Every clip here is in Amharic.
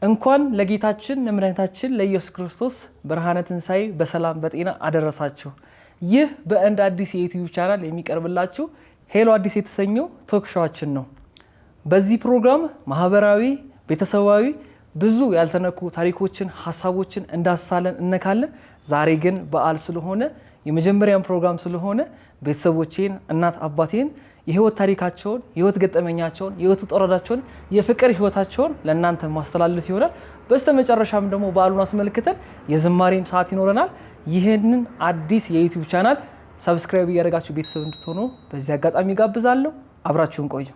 እንኳን ለጌታችን ለመድኃኒታችን ለኢየሱስ ክርስቶስ ብርሃነ ትንሣኤ በሰላም በጤና አደረሳችሁ። ይህ በእንድ አዲስ የዩቲዩብ ቻናል የሚቀርብላችሁ ሄሎ አዲስ የተሰኘው ቶክ ሾዋችን ነው። በዚህ ፕሮግራም ማህበራዊ፣ ቤተሰባዊ ብዙ ያልተነኩ ታሪኮችን፣ ሀሳቦችን እንዳሳለን እነካለን። ዛሬ ግን በዓል ስለሆነ የመጀመሪያም ፕሮግራም ስለሆነ ቤተሰቦቼን፣ እናት አባቴን የህይወት ታሪካቸውን፣ የህይወት ገጠመኛቸውን፣ የህይወት ወጣረዳቸውን፣ የፍቅር ህይወታቸውን ለእናንተ ማስተላለፍ ይሆናል። በስተመጨረሻም ደግሞ በዓሉን አስመልክተን የዝማሬም ሰዓት ይኖረናል። ይህንን አዲስ የዩቲዩብ ቻናል ሰብስክራይብ እያደረጋችሁ ቤተሰብ እንድትሆኑ በዚህ አጋጣሚ ጋብዛለሁ። አብራችሁን ቆዩ።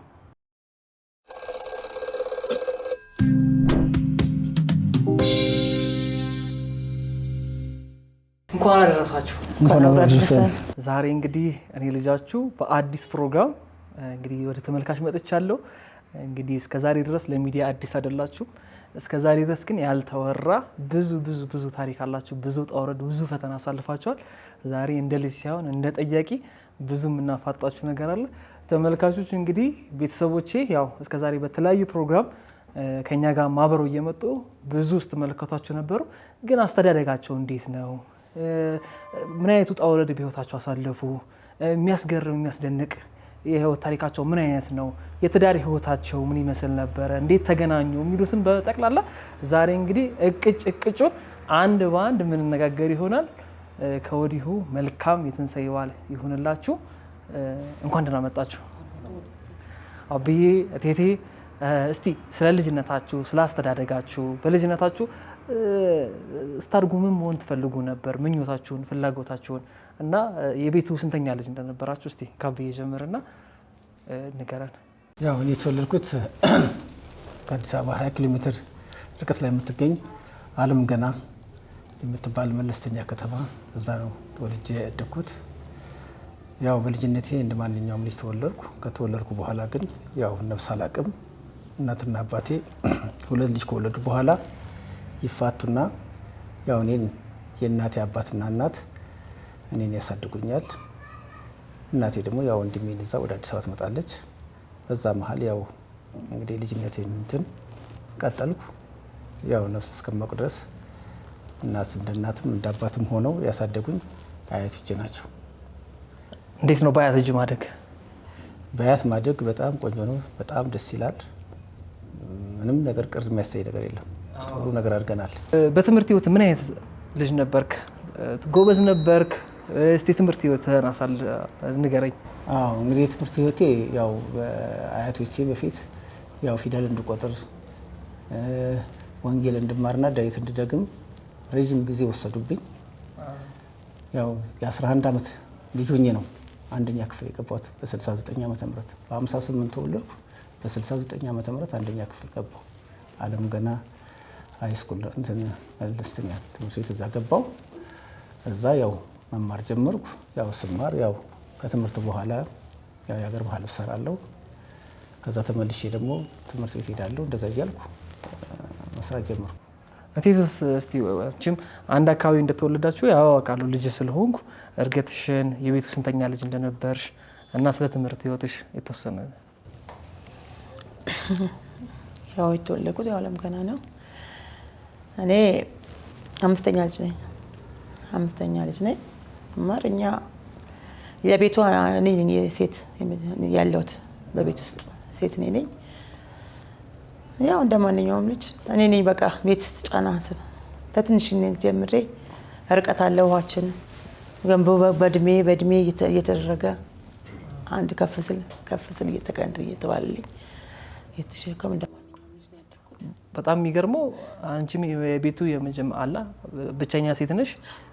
እንኳን አደረሳችሁ። ዛሬ እንግዲህ እኔ ልጃችሁ በአዲስ ፕሮግራም እንግዲህ ወደ ተመልካች መጥቻለሁ። እንግዲህ እስከዛሬ ድረስ ለሚዲያ አዲስ አይደላችሁ። እስከዛሬ ድረስ ግን ያልተወራ ብዙ ታሪክ አላችሁ። ብዙ ጣውረድ፣ ብዙ ፈተና አሳልፋችኋል። ዛሬ እንደ ልጅ ሳይሆን እንደ ጠያቂ ብዙ የምናፋጣችሁ ነገር አለ። ተመልካቾች እንግዲህ ቤተሰቦቼ ያው እስከዛሬ በተለያዩ ፕሮግራም ከኛ ጋር ማብረው እየመጡ ብዙ ስትመለከቷቸው ነበሩ። ግን አስተዳደጋቸው እንዴት ነው? ምን አይነት ውጣ ውረድ በህይወታቸው አሳለፉ? የሚያስገርም የሚያስደንቅ የህይወት ታሪካቸው ምን አይነት ነው? የትዳር ህይወታቸው ምን ይመስል ነበረ? እንዴት ተገናኙ? የሚሉትን በጠቅላላ ዛሬ እንግዲህ እቅጩን አንድ በአንድ የምንነጋገር ይሆናል። ከወዲሁ መልካም የትንሣኤ በዓል ይሁንላችሁ። እንኳን ደህና መጣችሁ። አብዬ፣ እቴቴ እስቲ ስለ ልጅነታችሁ፣ ስለ አስተዳደጋችሁ፣ በልጅነታችሁ ስታድጉ ምን መሆን ትፈልጉ ነበር? ምኞታችሁን፣ ፍላጎታችሁን እና የቤቱ ስንተኛ ልጅ እንደነበራችሁ እስቲ ካብዬ ጀምርና ንገረን። ያው እኔ የተወለድኩት ከአዲስ አበባ 20 ኪሎ ሜትር ርቀት ላይ የምትገኝ አለም ገና የምትባል መለስተኛ ከተማ፣ እዛ ነው ተወልጄ ያደግኩት። ያው በልጅነቴ እንደ ማንኛውም ልጅ ተወለድኩ። ከተወለድኩ በኋላ ግን ያው ነፍስ አላቅም። እናትና አባቴ ሁለት ልጅ ከወለዱ በኋላ ይፋቱና ያው እኔን የእናቴ አባትና እናት እኔን ያሳድጉኛል። እናቴ ደግሞ ያው ወንድሜን ይዛ ወደ አዲስ አበባ ትመጣለች። በዛ መሀል ያው እንግዲህ ልጅነቴን እንትን ቀጠልኩ። ያው ነፍስ እስከማውቅ ድረስ እናት እንደ እናትም እንደ አባትም ሆነው ያሳደጉኝ አያቶቼ ናቸው። እንዴት ነው በአያት እጅ ማደግ? በአያት ማደግ በጣም ቆንጆ ነው። በጣም ደስ ይላል። ምንም ነገር ቅር የሚያሳይ ነገር የለም። ጥሩ ነገር አድርገናል። በትምህርት ህይወት ምን አይነት ልጅ ነበርክ? ጎበዝ ነበርክ? እስቲ ትምህርት ህይወትህን ንገረኝ። አዎ እንግዲህ የትምህርት ህይወቴ ያው አያቶቼ በፊት ያው ፊደል እንድቆጥር ወንጌል እንድማርና ዳዊት እንድደግም ረጅም ጊዜ ወሰዱብኝ። ያው የ11 ዓመት ልጅ ሆኜ ነው አንደኛ ክፍል የገባሁት በ69 ዓመተ ምህረት በ58 ተወለድኩ። በ69 ዓመተ ምህረት አንደኛ ክፍል ገባሁ። አለም ገና ሃይስኩል እንትን መለስተኛ ትምህርት ቤት እዛ ገባሁ። እዛ ያው መማር ጀመርኩ። ያው ስማር ያው ከትምህርት በኋላ ያው የሀገር ባህል እሰራለሁ። ከዛ ተመልሼ ደግሞ ትምህርት ቤት ሄዳለሁ። እንደዛ እያልኩ መስራት ጀመርኩ። እቴትስ እስቲ አንቺም አንድ አካባቢ እንደተወለዳችሁ ያውቃለሁ ልጅ ስለሆንኩ እርገትሽን፣ የቤቱ ስንተኛ ልጅ እንደነበርሽ እና ስለ ትምህርት ህይወትሽ የተወሰነ። ያው የተወለድኩት ያው አለም ገና ነው። እኔ አምስተኛ ልጅ ነኝ። ስማር እኛ የቤቷ እኔ ሴት ያለሁት በቤት ውስጥ ሴት ነኝ። ያው እንደ ማንኛውም ልጅ እኔ ነኝ በቃ ቤት ውስጥ ጫና ከትንሽ ጀምሬ ርቀት አለ ውሃችን ገንቦ በእድሜ እየተደረገ አንድ ከፍ ስል እየተቀንጥ እየተባለልኝ የተሸከም እንደ በጣም የሚገርመው አንቺም የቤቱ የመጀመሪያ ብቸኛ ሴት ነሽ።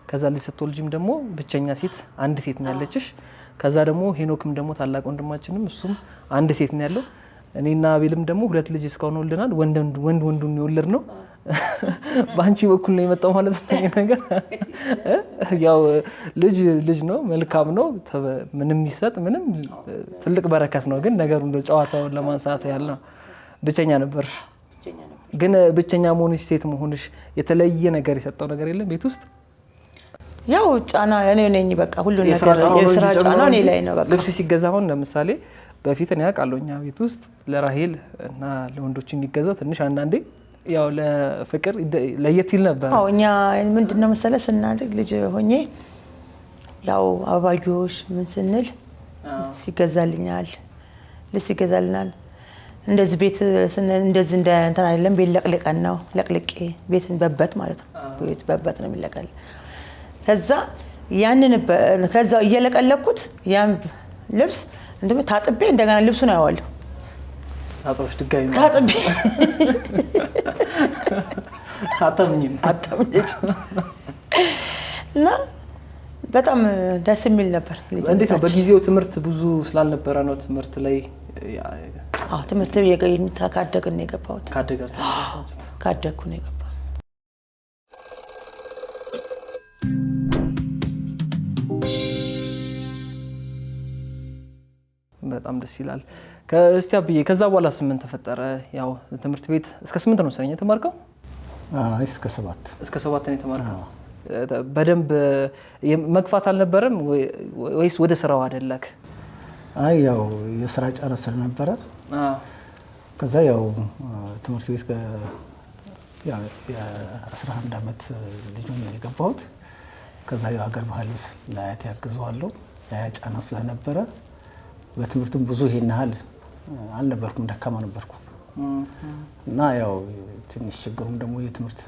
ከዛ ልጅ ስትወልጂም ደግሞ ብቸኛ ሴት አንድ ሴት ነው ያለችሽ። ከዛ ደግሞ ሄኖክም ደግሞ ታላቅ ወንድማችንም እሱም አንድ ሴት ነው ያለው። እኔና አቤልም ደግሞ ሁለት ልጅ እስካሁን ወልደናል። ወንዱን የወለድ ነው። በአንቺ በኩል ነው የመጣው ማለት ነው ነገር። ያው ልጅ ነው፣ መልካም ነው። ምንም ይሰጥ ምንም ትልቅ በረከት ነው። ግን ነገሩ እንደ ጨዋታውን ለማንሳት ያህል ነው። ብቸኛ ነበር። ግን ብቸኛ መሆንሽ፣ ሴት መሆንሽ የተለየ ነገር የሰጠው ነገር የለም ቤት ውስጥ? ያው ጫና እኔ ነኝ በቃ ሁሉ ነገር የስራ ጫና እኔ ላይ ነው በቃ። ልብስ ሲገዛ አሁን ለምሳሌ በፊት እኔ አውቃለሁ እኛ ቤት ውስጥ ለራሄል እና ለወንዶች የሚገዛው ትንሽ አንዳንዴ ያው ለፍቅር ለየት ይል ነበር። አዎ እኛ ምንድነው መሰለህ ስናድግ ልጅ ሆኜ ያው አበባዮሽ ምን ስንል ሲገዛልኛል ልብስ ይገዛልናል። እንደዚህ ቤት እንደዚህ እንደ እንትን አይደለም ቤት ለቅልቀን ነው ለቅልቄ ቤትን በበት ማለት ነው። ቤት በበት ነው የሚለቀል። ከዛ ያንን ከዛ እየለቀለኩት ያን ልብስ እንደም ታጥቤ እንደገና ልብሱን አየዋለሁ። ታጥቦሽ ድጋሚ ታጥቤ አጠምኝም እና በጣም ደስ የሚል ነበር። እንዴት ነው በጊዜው ትምህርት ብዙ ስላልነበረ ነው ትምህርት ላይ ትምህርት ካደግን ነው የገባሁት። ካደግኩ ነው የገባሁት። በጣም ደስ ይላል። እስቲ አብዬ ከዛ በኋላ 8 ተፈጠረ። ያው ትምህርት ቤት እስከ 8 ነው ሰኘ ተማርከው? እስከ 7 ነው የተማርከው። በደንብ መግፋት አልነበረም ወይስ ወደ ስራው አይደለክ? ያው የስራ ጫና ስለነበረ ከዛ ያው ትምህርት ቤት የ11 ዓመት ልጅ ሆኜ የገባሁት። ከዛ ያው ሀገር ባህል ውስጥ ለአያቴ ያግዘዋለሁ። ያ ጫና ስለነበረ በትምህርቱም ብዙ ይሄን ያህል አልነበርኩም፣ ደካማ ነበርኩ እና ያው ትንሽ ችግሩም ደግሞ የትምህርት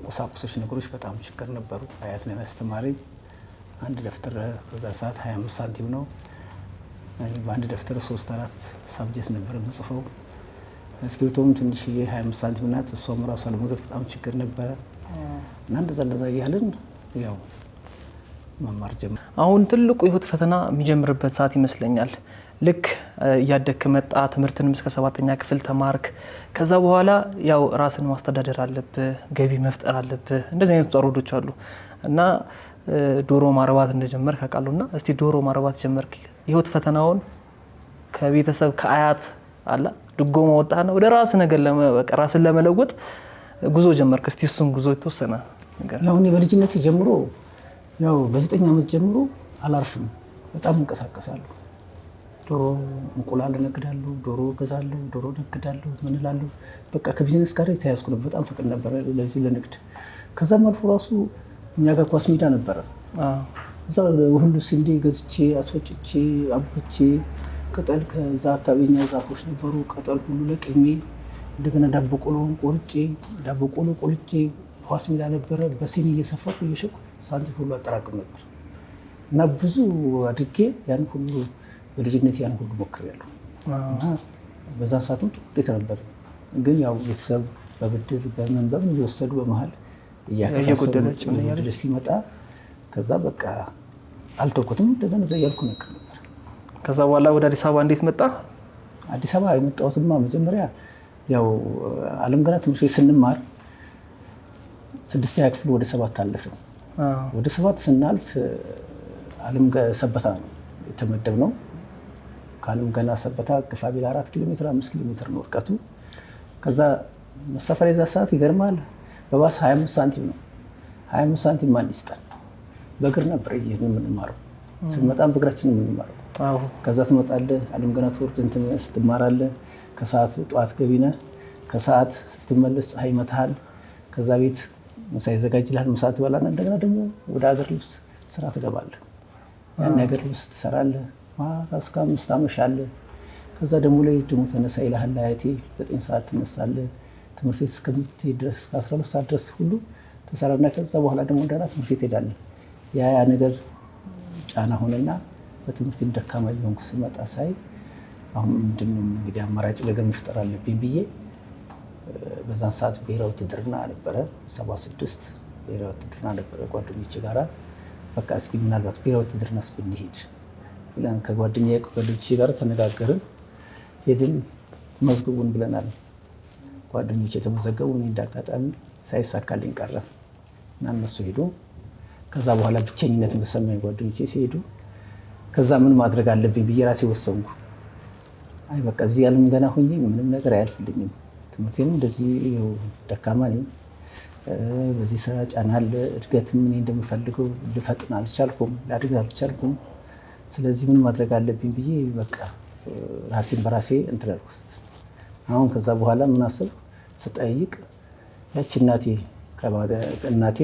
ቁሳቁሶች ነገሮች በጣም ችግር ነበሩ። አያት ነው ያስተማረኝ። አንድ ደብተር በዛ ሰዓት 25 ሳንቲም ነው። በአንድ ደብተር 3-4 ሳብጀክት ነበር የምጽፈው። እስክሪብቶም ትንሽ 25 ሳንቲም ናት። እሷም ራሷ ለመግዛት በጣም ችግር ነበረ እና እንደዛ እያልን ያው መማር ጀመር። አሁን ትልቁ የህይወት ፈተና የሚጀምርበት ሰዓት ይመስለኛል። ልክ እያደግክ መጣ። ትምህርትንም እስከ 7ኛ ክፍል ተማርክ። ከዛ በኋላ ያው ራስን ማስተዳደር አለብህ፣ ገቢ መፍጠር አለብህ። እንደዚህ አይነት ጻሮዶች አሉ እና ዶሮ ማርባት እንደጀመርክ አውቃለሁና እስቲ ዶሮ ማርባት ጀመርክ። የህይወት ፈተናውን ከቤተሰብ ከአያት አላ ድጎማ ወጣና ወደ ራስ ነገር ራስን ለመለወጥ ጉዞ ጀመርክ። እስቲ እሱን ጉዞ የተወሰነ ነገር። ያው እኔ በልጅነት ጀምሮ ያው በ9 ዓመት ጀምሮ አላርፍም፣ በጣም እንቀሳቀሳለሁ። ዶሮ እንቁላል እነግዳለሁ፣ ዶሮ ገዛለሁ፣ ዶሮ ነግዳለሁ፣ ምን እላለሁ። በቃ ከቢዝነስ ጋር የተያዝኩ ነበር። በጣም ፍቅር ነበር ለዚህ ለንግድ። ከዛም አልፎ ራሱ እኛ ጋር ኳስ ሜዳ ነበረ። እዛ ሁሉ ስንዴ ገዝቼ አስፈጭቼ አብኩቼ ቅጠል ከዛ አካባቢኛ ዛፎች ነበሩ። ቅጠል ሁሉ ለቅሜ እንደገና ዳቦ ቆሎ ቆልጬ ኳስ ሜዳ ነበረ። በሲኒ እየሰፋኩ እየሸኩ ሳንቲም ሁሉ አጠራቅም ነበር እና ብዙ አድጌ ያን ሁሉ በልጅነት ያን ሁሉ ሞክሬያለሁ እና በዛ ሰዓትም ውጤት ነበር። ግን ያው ቤተሰብ በብድር በምን እየወሰዱ በመሀል እያከሳሰቡ ሲመጣ ከዛ በቃ አልተውኩትም። እንደዛ እያልኩ ነበር። ከዛ በኋላ ወደ አዲስ አበባ እንዴት መጣ? አዲስ አበባ የመጣሁትማ መጀመሪያ ያው አለም ገና ትምህርት ቤት ስንማር 6ኛ ክፍል ወደ 7 አለፍን። ወደ 7 ስናልፍ አለም ሰበታ ነው የተመደብነው። ከአለም ገና ሰበታ ግፋቢል 4 ኪሎ ሜትር 5 ኪሎ ሜትር ነው ርቀቱ። ከዛ መሳፈሪያ የዛ ሰዓት ይገርማል በባስ 25 ሳንቲም ነው። 25 ሳንቲም ማን ይስጣል? በእግር ነበር የምንማረው። ስንመጣም በእግራችን የምንማረው። ከዛ ትመጣለህ አለም ገና ትወርድ ስትማራለህ። ከሰዓት ጠዋት ገቢ ነህ። ከሰዓት ስትመለስ ፀሐይ ይመታሃል። ከዛ ቤት ምሳ ይዘጋጅልሃል። ምሳ ትበላና እንደገና ደግሞ ወደ ሀገር ልብስ ስራ ትገባለህ። ያን ሀገር ልብስ ትሰራለህ። ማታ እስከ 5 አመሻለህ። ከዛ ደግሞ ላይ ደግሞ ተነሳ ይልሃል አያቴ። 9 ሰዓት ትነሳለህ። ትምህርት ቤት እስከምትሄድ ድረስ 12 ሰዓት ድረስ ሁሉ ተሰራና ከዛ በኋላ ደግሞ እንደና ትምህርት ቤት ሄዳለህ። ያ ነገር ጫና ሆነና በትምህርት ደካማ የሆንኩ ስመጣ ሳይ አሁን ምንድነው እንግዲህ አማራጭ ነገር መፍጠር አለብኝ ብዬ በዛን ሰዓት ብሔራዊ ውትድርና ነበረ 76 ብሔራዊ ውትድርና ነበረ ጓደኞቼ ጋራ። በቃ እስኪ ምናልባት ብሔራዊ ውትድርና ብንሄድ ብለን ከጓደኞቼ ጋር ተነጋገርን። ሄድን መዝግቡን ብለናል። ጓደኞቼ ተመዘገቡ። እኔ እንዳጋጣሚ ሳይሳካልኝ ቀረ እና እነሱ ሄዱ። ከዛ በኋላ ብቸኝነት እንደሰማኝ ጓደኞቼ ሲሄዱ ከዛ ምን ማድረግ አለብኝ ብዬ ራሴ ወሰንኩ። አይ በቃ እዚህ ያለም ገና ሆኜ ምንም ነገር አያልፍልኝም። ትምህርቴንም እንደዚህ ደካማ ነኝ። በዚህ ስራ ጫና አለ። እድገትም እኔ እንደምፈልገው ልፈጥን አልቻልኩም፣ ላድግ አልቻልኩም። ስለዚህ ምን ማድረግ አለብኝ ብዬ በቃ ራሴን በራሴ እንትን አልኩት። አሁን ከዛ በኋላ ምን አሰብኩ ስጠይቅ ያቺ እናቴ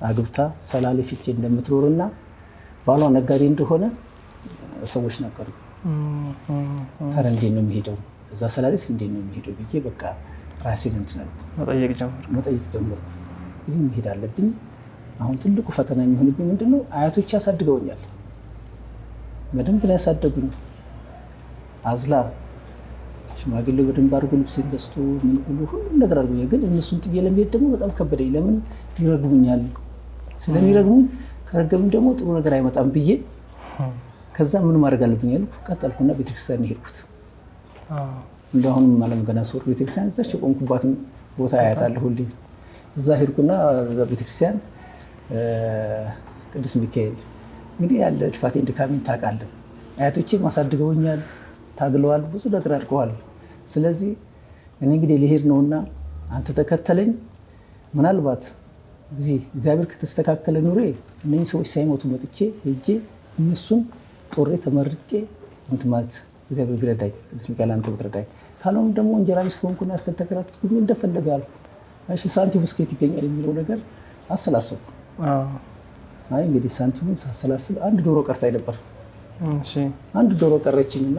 አግብታ ሰላሌ ፊቼ እንደምትኖርና ባሏ ነጋዴ እንደሆነ ሰዎች ነገሩ። ታዲያ እንዴት ነው የሚሄደው እዛ ሰላሌስ እንዴት ነው የሚሄደው ብዬ በቃ ራሴን እንትን መጠየቅ ጀመርኩ። ይህ መሄድ አለብኝ። አሁን ትልቁ ፈተና የሚሆንብኝ ምንድነው? አያቶች ያሳድገውኛል፣ በደንብ ነው ያሳደጉኝ። አዝላ ሽማግሌው በደንብ አድርጎ ልብሴን ገዝቶ ምን ሁሉ ነገር አድርጎኛል። ግን እነሱን ጥዬ ለመሄድ ደግሞ በጣም ከበደኝ። ለምን ይረግሙኛል፣ ስለሚረግሙኝ ከረገሙኝ ደግሞ ጥሩ ነገር አይመጣም ብዬ ከዛ ምን ማድረግ አለብኝ አልኩ። ቀጠልኩና ቤተክርስቲያን ሄድኩት። እንደአሁንም አለም ገና ሶር ቤተክርስቲያን እዛች የቆምኩባትን ቦታ አያታለሁ ሁሌ። እዛ ሄድኩና ቤተክርስቲያን ቅዱስ ሚካኤል እንግዲህ ያለ ድፋቴን ድካሜን ታውቃለህ። አያቶቼ ማሳድገውኛል፣ ታግለዋል፣ ብዙ ነገር አድርገዋል። ስለዚህ እኔ እንግዲህ ልሄድ ነውና አንተ ተከተለኝ። ምናልባት እዚህ እግዚአብሔር ከተስተካከለ ኑሬ እነዚህ ሰዎች ሳይሞቱ መጥቼ ሄጄ እነሱን ጦሬ ተመርቄ እንትን ማለት እግዚአብሔር ቢረዳኝ፣ ቅዱስ ሚካኤል አንተ ብትረዳኝ፣ ካልሆነ ደግሞ እንጀራ ቢስ ከሆንኩና ከተከራተትኩኝ እንደፈለገ አልኩ። እሺ ሳንቲም እስከየት ይገኛል የሚለው ነገር አሰላሰብኩ። አይ እንግዲህ ሳንቲሙን ሳሰላስል አንድ ዶሮ ቀርታኝ ነበር። አንድ ዶሮ ቀረችኝና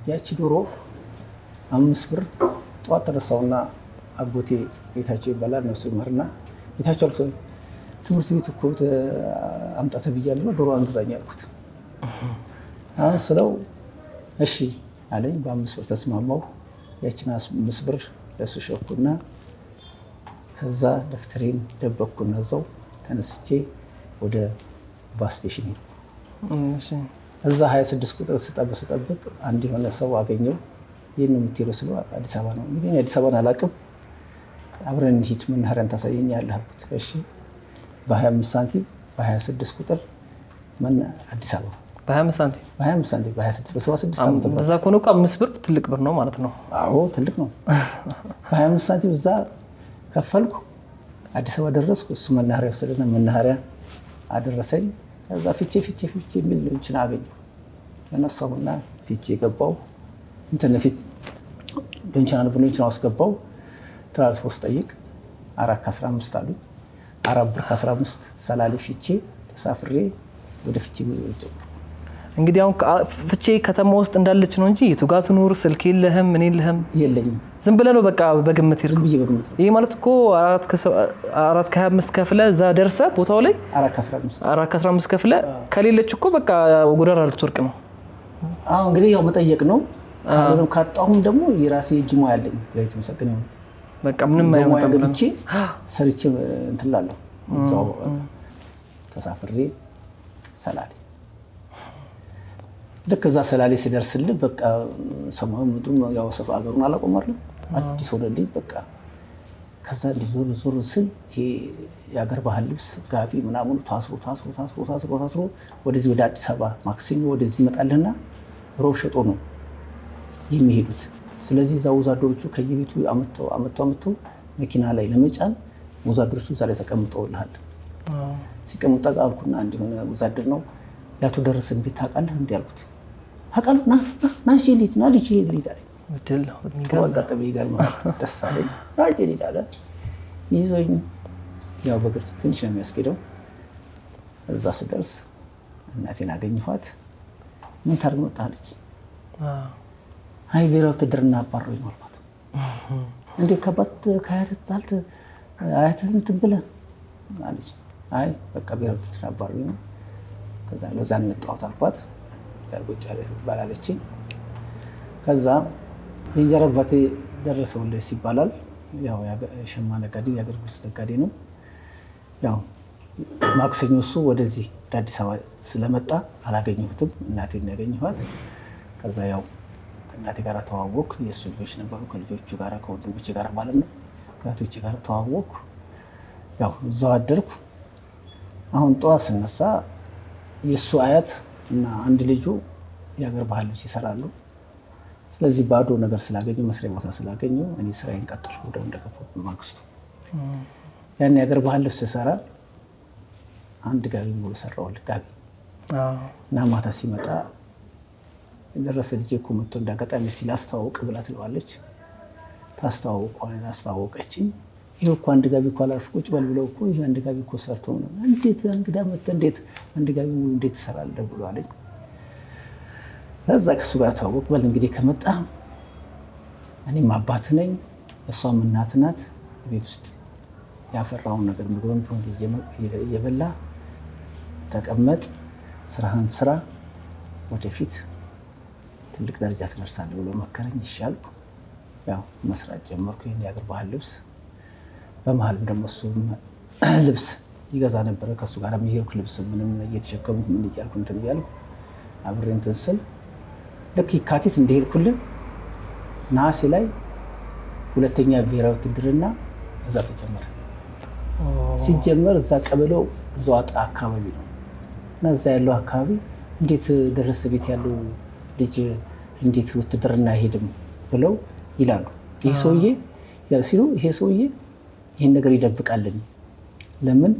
ያቺ ዶሮ 5 ብር ጠዋት ተነሳውና አጎቴ ቤታቸው ይባላል ነው ሲመርና ቤታቸው አልኩ ትምህርት ቤት እኮ አምጣ ተብያለሁ ዶሮ አንግዛኝ አልኩት። አሁን ስለው እሺ አለኝ። በ5 ብር ተስማማው። ያቺን 5 ብር ለሱ ሸኩና ከዛ ደፍተሬን ደበቅኩና እዛው ተነስቼ ወደ ባስ ስቴሽን ሄድኩ። እዛ 26 ቁጥር ስጠብቅ አንድ የሆነ ሰው አገኘው። ይህን የምትሄደው ስለው አዲስ አበባ ነው። እንግዲህ አዲስ አበባን አላውቅም፣ አብረን እንሂድ መናኸሪያን ታሳየኛለህ አልኩት። እሺ በ25 ሳንቲም በ26 ቁጥር አዲስ አበባ በ25 ሳንቲም በ26 በ76 ዓመት ነው። እዛ ከሆነ እኮ 5 ብር ትልቅ ብር ነው ማለት ነው። አዎ ትልቅ ነው። በ25 ሳንቲም እዛ ከፈልኩ። አዲስ አበባ ደረስኩ። እሱ መናኸሪያ ወሰደና መናኸሪያ አደረሰኝ። ከዛ ፊቼ የሚል እንትን አገኘሁ። ተነሳሁና ፊቼ ገባሁ። እንትን ፊት ሎንቻና አስገባሁ። ትራንስፖርት ጠይቅ 4 ከ15 አሉ። 4 ብር ከ15 ሰላሌ ፊቼ ተሳፍሬ ወደ ፊቼ ወጣሁ። እንግዲህ አሁን ፍቼ ከተማ ውስጥ እንዳለች ነው እንጂ የቱ ጋር ትኑር ስልክ የለህም ምን የለህም? የለኝም። ዝም ብለህ ነው በቃ በግምት ሄድኩ። ይሄ ማለት እኮ 4 ከ25 ከፍለህ እዛ ደርሰህ ቦታው ላይ 4 ከ15 ከፍለህ ከሌለች እኮ በቃ ጎዳና ልትወርቅ ነው። አዎ እንግዲህ ያው መጠየቅ ነው። ካልሆነም ካጣሁም ደግሞ የራሴ እጅ ሙያ አለኝ። ለይቱ መስገን ነው በቃ ምንም አይሆንም ብቻ ሰርቼ እንትን እላለሁ። እዛው ተሳፍሬ ሰላሌ ልክ እዛ ሰላሌ ሲደርስልህ በቃ ሰማዩ ምድሩ ያው ሰፋ አገሩን አላውቀውም አይደል? አዲስ ሆነልኝ በቃ። ከዛ ዞር ስል ይሄ የአገር ባህል ልብስ ጋቢ ምናምኑ ታስሮ ወደዚህ ወደ አዲስ አበባ ማክሰኞ ወደዚህ ይመጣልና ሮብ ሸጦ ነው የሚሄዱት። ስለዚህ እዛ ወዛደሮቹ ከየቤቱ አመጣው መኪና ላይ ለመጫን ወዛደሮቹ እዛ ላይ ተቀምጠውልሃል። ሲቀመጡ አልኩና አንድ የሆነ ወዛደር ነው ያቱ ደረሰን ቤት ታውቃለህ እንዴ አልኩት። አውቃለሁ ና ልጅ አለኝ። ድል ነው አጋጣሚ ይገርማል። ደስ አለኝ። ልጅ አለ ይዞኝ ያው በግልጽ ትንሽ ነው የሚያስኬደው። እዛ ስደርስ እናቴን አገኘኋት። ምን ታርግ መጣለች? አይ ብሔራዊ ውትድርና አባረሩኝ ነው አልኳት። እንዴ ከባት ከአያትህ ታልተ አያትህን እንትን ብለህ አለች። አይ በቃ ብሔራዊ ውትድርና አባረሩኝ ነው ከዛ ለዛ ነው የመጣሁት አልኳት። ያርጎጫ ባላለችኝ። ከዛ የእንጀራ አባቴ ደረሰውልህ ይባላል። ያው ሸማ ነጋዴ የአገር ጉርስ ነጋዴ ነው። ያው ማክሰኞ እሱ ወደዚህ ወደ አዲስ አበባ ስለመጣ አላገኘሁትም። እናቴን ያገኘኋት። ከዛ ያው ከእናቴ ጋር ተዋወቅኩ። የእሱ ልጆች ነበሩ። ከልጆቹ ጋር ከወንድሞቼ ጋር ማለት ነው ከእህቶቼ ጋር ተዋወቅኩ። ያው እዛው አደርኩ። አሁን ጠዋት ስነሳ የእሱ አያት እና አንድ ልጁ የሀገር ባህል ልብስ ይሰራሉ። ስለዚህ ባዶ ነገር ስላገኙ መስሪያ ቦታ ስላገኙ እኔ ስራዬን ቀጠልኩ። ወደው እንደገባሁ በማግስቱ ያን የሀገር ባህል ልብስ ስሰራ አንድ ጋቢ ሙሉ ሰራሁልህ ጋቢ እና ማታ ሲመጣ ደረሰ ልጄ እኮ መጥቶ እንዳጋጣሚ ሲል አስተዋውቅ ብላ ትለዋለች። ታስተዋውቀችኝ። ይሄው እኮ አንድ ጋቢ እኮ አላርፍ ቁጭ በል ብለው እኮ ይሄ አንድ ጋቢ እኮ ሰርቶ ነው እንዴት እንግዳ መጥቶ እንዴት አንድ ጋቢ እንዴት ትሰራለህ ብሎ አለኝ። ከዛ ከሱ ጋር ተዋወቅ በል እንግዲህ ከመጣ እኔም አባት ነኝ እሷም እናት ናት። ቤት ውስጥ ያፈራውን ነገር ምግብን ቢሆን እየበላ ተቀመጥ፣ ስራህን ስራ፣ ወደፊት ትልቅ ደረጃ ትደርሳለህ ብሎ መከረኝ። ይሻል ያው መስራት ጀመርኩ። ይሄን የአገር ባህል ልብስ በመሀልም ደግሞ እሱ ልብስ ይገዛ ነበረ። ከሱ ጋር የሚሄድኩ ልብስ ምንም እየተሸከሙት ምን እያልኩ እንትን እያልኩ አብሬ እንትን ስል ልክ የካቲት እንደሄድኩልን ነሐሴ ላይ ሁለተኛ ብሔራዊ ውትድርና እዛ ተጀመረ። ሲጀመር እዛ ቀበሌው እዛው አጣ አካባቢ ነው እና እዛ ያለው አካባቢ እንዴት ደረሰ ቤት ያለው ልጅ እንዴት ውትድርና አይሄድም ብለው ይላሉ። ይሄ ሰውዬ ሲሉ ይሄ ሰውዬ ይሄን ነገር ይደብቃልን ለምን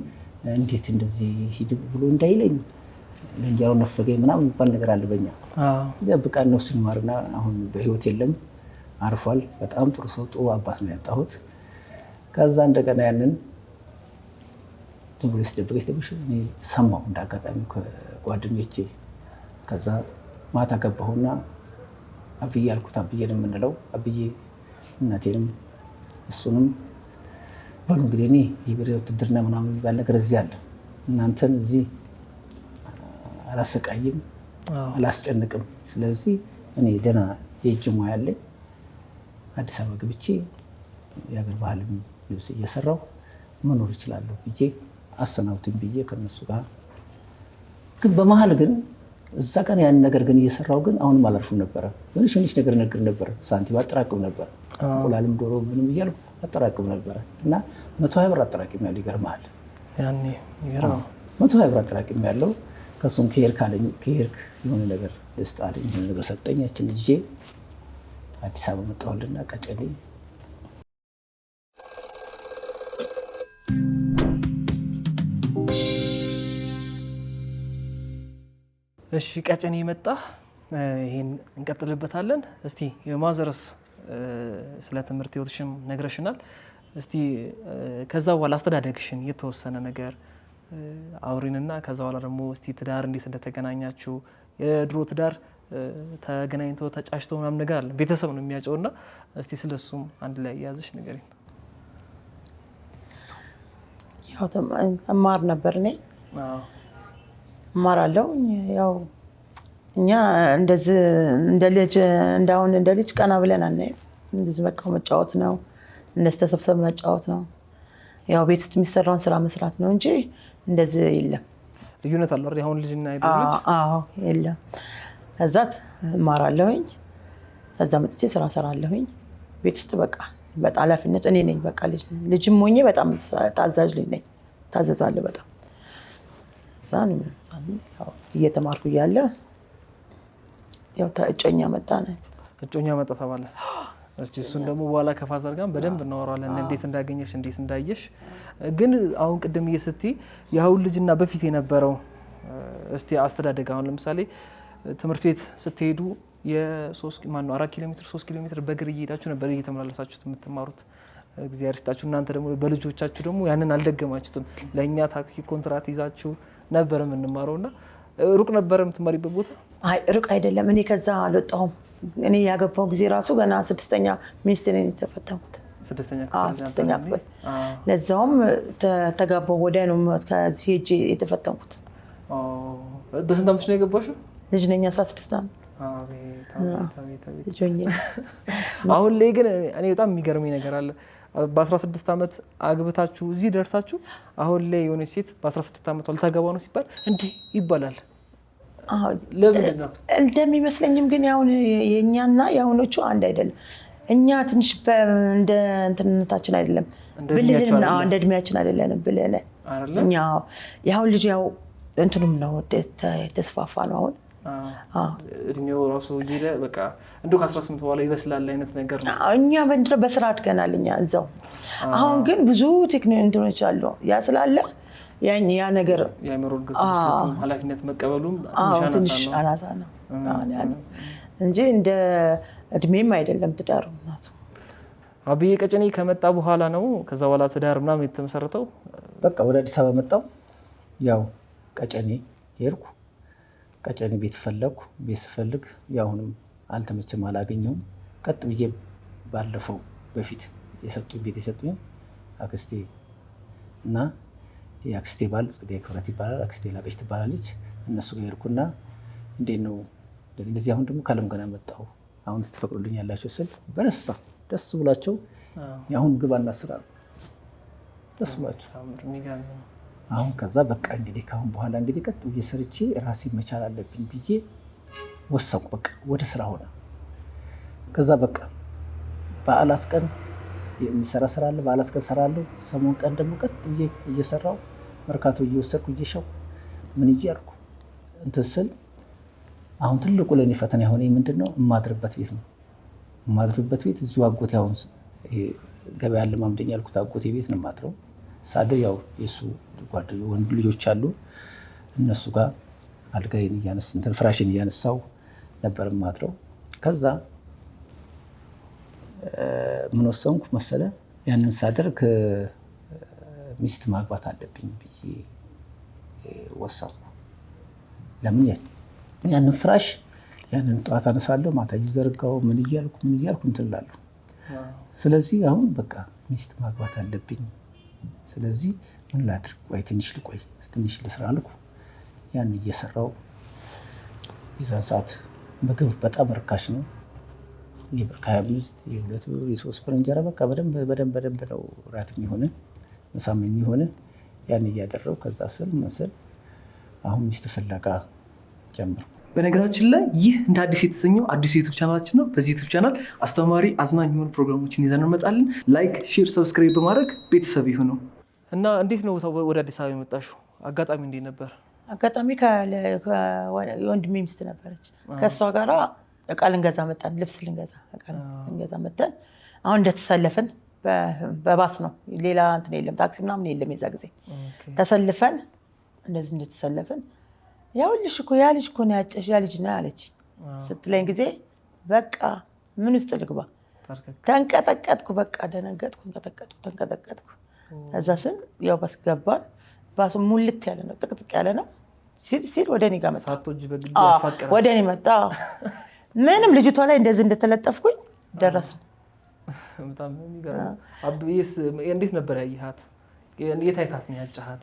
እንዴት እንደዚህ ሂድ ብሎ እንዳይለኝ ለእንጀራው ነፈገኝ ምናምን የሚባል ነገር አለ በእኛ ይደብቃል። ነው ሲማርና አሁን በህይወት የለም አርፏል። በጣም ጥሩ ሰው ጥሩ አባት ነው ያጣሁት። ከዛ እንደገና ያንን ዝም ብሎ ሲደብቅ እኔ ሰማሁ እንዳጋጣሚ ከጓደኞቼ። ከዛ ማታ ገባሁና አብዬ አልኩት። አብዬን የምንለው አብዬ እናቴንም እሱንም በሉ እንግዲህ እኔ የብሔራዊ ውትድርና ምናምን የሚባል ነገር እዚህ አለ፣ እናንተን እዚህ አላሰቃይም አላስጨንቅም። ስለዚህ እኔ ደህና የእጅ ሙያ አለኝ፣ አዲስ አበባ ገብቼ የአገር ባህል ልብስ እየሰራሁ መኖር እችላለሁ ብዬ አሰናብቱኝ ብዬ ከነሱ ጋር ግን በመሀል ግን እዛ ቀን ያን ነገር ግን እየሰራሁ ግን አሁንም አላርፍም ነበረ። ትንሽ ነገር ነበር፣ ሳንቲም አጠራቅም ነበር፣ እንቁላልም ዶሮ ምንም እያልኩ አጠራቅም ነበረ እና 120 ብር አጠራቅም ያለው ይገርምሃል። ያኔ ይገርም 120 ብር አጠራቅም ያለው ከሱም ከሄድክ የሆነ ነገር ደስታ አለኝ። የሆነ ነገር ሰጠኝ። ያችን ይዤ አዲስ አበባ መጣሁልና ቀጨኔ እሺ ቀጨኔ መጣ። ይሄን እንቀጥልበታለን። እስቲ የማዘርስ ስለ ትምህርት ህይወትሽም ነግረሽናል። እስቲ ከዛ በኋላ አስተዳደግሽን የተወሰነ ነገር አውሪንና ከዛ በኋላ ደግሞ እስቲ ትዳር እንዴት እንደተገናኛችሁ የድሮ ትዳር ተገናኝቶ ተጫጭቶ ምናምን ነገር አለ ቤተሰብ ነው የሚያጨውና እስቲ ስለሱም አንድ ላይ ያዝሽ ንገሪኝ። ያው ተማር ነበር ነኝ እማራለሁ። ያው እኛ እንደዚህ እንደ ልጅ እንዳሁን እንደ ልጅ ቀና ብለን አናይም። እንደዚህ በቃ መጫወት ነው፣ እንደዚህ ተሰብሰብ መጫወት ነው። ያው ቤት ውስጥ የሚሰራውን ስራ መስራት ነው እንጂ እንደዚህ የለም። ልዩነት አለ አይደል? አሁን ልጅና አይደል ልጅ? አዎ የለም። ከዛት እማራለሁኝ፣ ከዛ መጥቼ ስራ ሰራለሁኝ ቤት ውስጥ በቃ በጣም ኃላፊነት እኔ ነኝ። በቃ ልጅም ሆኜ በጣም ታዛዥ ልጅ ነኝ፣ ታዘዛለሁ በጣም። ዛን ያው እየተማርኩ እያለ ያው እጮኛ መጣ ነው። እጮኛ መጣ ተባለ። እስቲ እሱን ደግሞ በኋላ ከፋዘር ጋር በደንብ እናወራለን፣ እንዴት እንዳገኘሽ እንዴት እንዳየሽ። ግን አሁን ቅድም እየስትይ ያው ልጅና በፊት የነበረው እስቲ አስተዳደግ አሁን ለምሳሌ ትምህርት ቤት ስትሄዱ የ4 ኪሎ ሜትር 3 ኪሎ ሜትር በእግር እየሄዳችሁ ነበር እየተመላለሳችሁት የምትማሩት። እግዚአብሔር ይስጣችሁ። እናንተ ደግሞ በልጆቻችሁ ደግሞ ያንን አልደገማችሁትም። ለእኛ ታክሲ ኮንትራት ይዛችሁ ነበር የምንማረውና ሩቅ ነበር የምትማሪበት ቦታ? አይ ሩቅ አይደለም። እኔ ከዛ አልወጣሁም። እኔ ያገባው ጊዜ ራሱ ገና 6ኛ ሚኒስትር ነኝ የተፈተንኩት። 6ኛ ክፍል ለዛውም ተጋባው ወዲያ ነው ከዚህ ሄጄ የተፈተንኩት። በስንት ዓመትሽ ነው የገባሽው? ልጅ ነኝ 16 ዓመት። አሁን ላይ ግን እኔ በጣም የሚገርመኝ ነገር አለ። በ16 ዓመት አግብታችሁ እዚህ ደርሳችሁ አሁን ላይ የሆነ ሴት በ16 ዓመቷ ልታገባ ነው ሲባል እንዴ ይባላል። ለምንድን ነው እንደሚመስለኝም ግን ያው የኛና ያሁኖቹ አንድ አይደለም። እኛ ትንሽ እንደ እንትነታችን አይደለም ብልህና እንደ እድሜያችን አይደለም ብልህ እኛ ያው ልጅ ያው እንትኑም ነው ተስፋፋ ነው አሁን እድሜው ራሱ ይሄደ በቃ እንደው ከ18 በኋላ ይበስላል አይነት ነገር ነው። እኛ በእንድሮ በስራ አድገናል እኛ እዛው። አሁን ግን ብዙ ቴክኖሎጂዎች አሉ። ያ ስላለ ያ ነገር የአእምሮን ኃላፊነት መቀበሉም ትንሽ አናሳ ነው እንጂ እንደ እድሜም አይደለም ትዳሩ ናቱ። አብዬ ቀጨኔ ከመጣ በኋላ ነው ከዛ በኋላ ትዳር ምናምን የተመሰረተው? በቃ ወደ አዲስ አበባ መጣሁ። ያው ቀጨኔ ሄድኩ። ቀጨኔ ቤት ፈለግኩ። ቤት ስፈልግ ያሁንም አልተመቸም፣ አላገኘውም። ቀጥ ብዬ ባለፈው በፊት የሰጡኝ ቤት የሰጡኝ አክስቴ እና የአክስቴ ባል ጸጋዬ ክብረት ይባላል፣ አክስቴ ላቀች ትባላለች። እነሱ ጋር ሄድኩና እንዴት ነው እንደዚህ አሁን ደግሞ ከአለም ገና መጣሁ አሁን ስትፈቅዱልኝ ያላችሁ ስል በደስታ ደስ ብላቸው አሁን ግባና ስራ ደስ ብላቸው አሁን ከዛ በቃ እንግዲህ ካሁን በኋላ እንግዲህ ቀጥ ብዬ ሰርቼ ራሴ መቻል አለብኝ ብዬ ወሰንኩ። በቃ ወደ ስራ ሆነ። ከዛ በቃ በዓላት ቀን የሚሰራ ስራ አለ፣ በዓላት ቀን ሰራለሁ። ሰሞን ቀን ደግሞ ቀጥ ብዬ እየሰራው መርካቶ እየወሰድኩ እየሸው ምን እያልኩ እንትን ስል አሁን ትልቁ ለኔ ፈተና የሆነ ምንድነው የማድርበት ቤት ነው። የማድርበት ቤት እዚሁ አጎቴ አሁን ገበያ ለማምደኛ ያልኩት አጎቴ ቤት ነው የማድረው። ሳድር ያው የሱ ጓደኞች ወንድ ልጆች አሉ፣ እነሱ ጋር አልጋዬን እያነሳሁ እንትን ፍራሽን እያነሳው ነበር የማድረው። ከዛ ምን ወሰንኩ መሰለ ያንን ሳደርግ ሚስት ማግባት አለብኝ ብዬ ወሰንኩ። ለምን ያንን ፍራሽ ያንን ጠዋት አነሳለሁ ማታ እየዘረጋው ምን እያልኩ እንትን እላለሁ። ስለዚህ አሁን በቃ ሚስት ማግባት አለብኝ። ስለዚህ ምን ላድርግ? ወይ ትንሽ ልቆይ፣ ትንሽ ልስራ አልኩ። ያን እየሰራው የዛን ሰዓት ምግብ በጣም ርካሽ ነው። የብር 25 የ2 ብር የ3 ብር እንጀራ በቃ በደንብ ነው ራት የሚሆነ ምሳም የሚሆነ ያን እያደረው ከዛ ስል መሰል አሁን ሚስት ፍለጋ ጀመርኩ። በነገራችን ላይ ይህ እንደ አዲስ የተሰኘው አዲሱ ዩቱብ ቻናላችን ነው። በዚህ ዩቱብ ቻናል አስተማሪ፣ አዝናኝ የሆኑ ፕሮግራሞችን ይዘን እንመጣለን። ላይክ፣ ሼር፣ ሰብስክራይብ በማድረግ ቤተሰብ ይሁኑ እና እንዴት ነው ወደ አዲስ አበባ የመጣሽው? አጋጣሚ እንዴት ነበር? አጋጣሚ የወንድሜ ሚስት ነበረች። ከእሷ ጋራ እቃ ልንገዛ መጣን፣ ልብስ ልንገዛ መጣን። አሁን እንደተሰለፍን በባስ ነው፣ ሌላ እንትን የለም፣ ታክሲ ምናምን የለም። የዛ ጊዜ ተሰልፈን እንደዚህ እንደተሰለፍን ያውልሽ እኮ ያ ልጅ እኮ ነው ያጨሽ ያ ልጅ ነው አለች። ስትለኝ ጊዜ በቃ ምን ውስጥ ልግባ ተንቀጠቀጥኩ። በቃ ደነገጥኩ፣ ተንቀጠቀጥኩ። እዛ ስል ያው ባስ ገባን። ባሱ ሙልት ያለ ነው፣ ጥቅጥቅ ያለ ነው። ሲል ወደ እኔ ጋር መጣ፣ ወደ እኔ መጣ። ምንም ልጅቷ ላይ እንደዚህ እንደተለጠፍኩኝ ደረስን። በጣም የሚገርም። አብዬስ እንዴት ነበር ያየሃት? የት አይታት ነው ያጫሃት?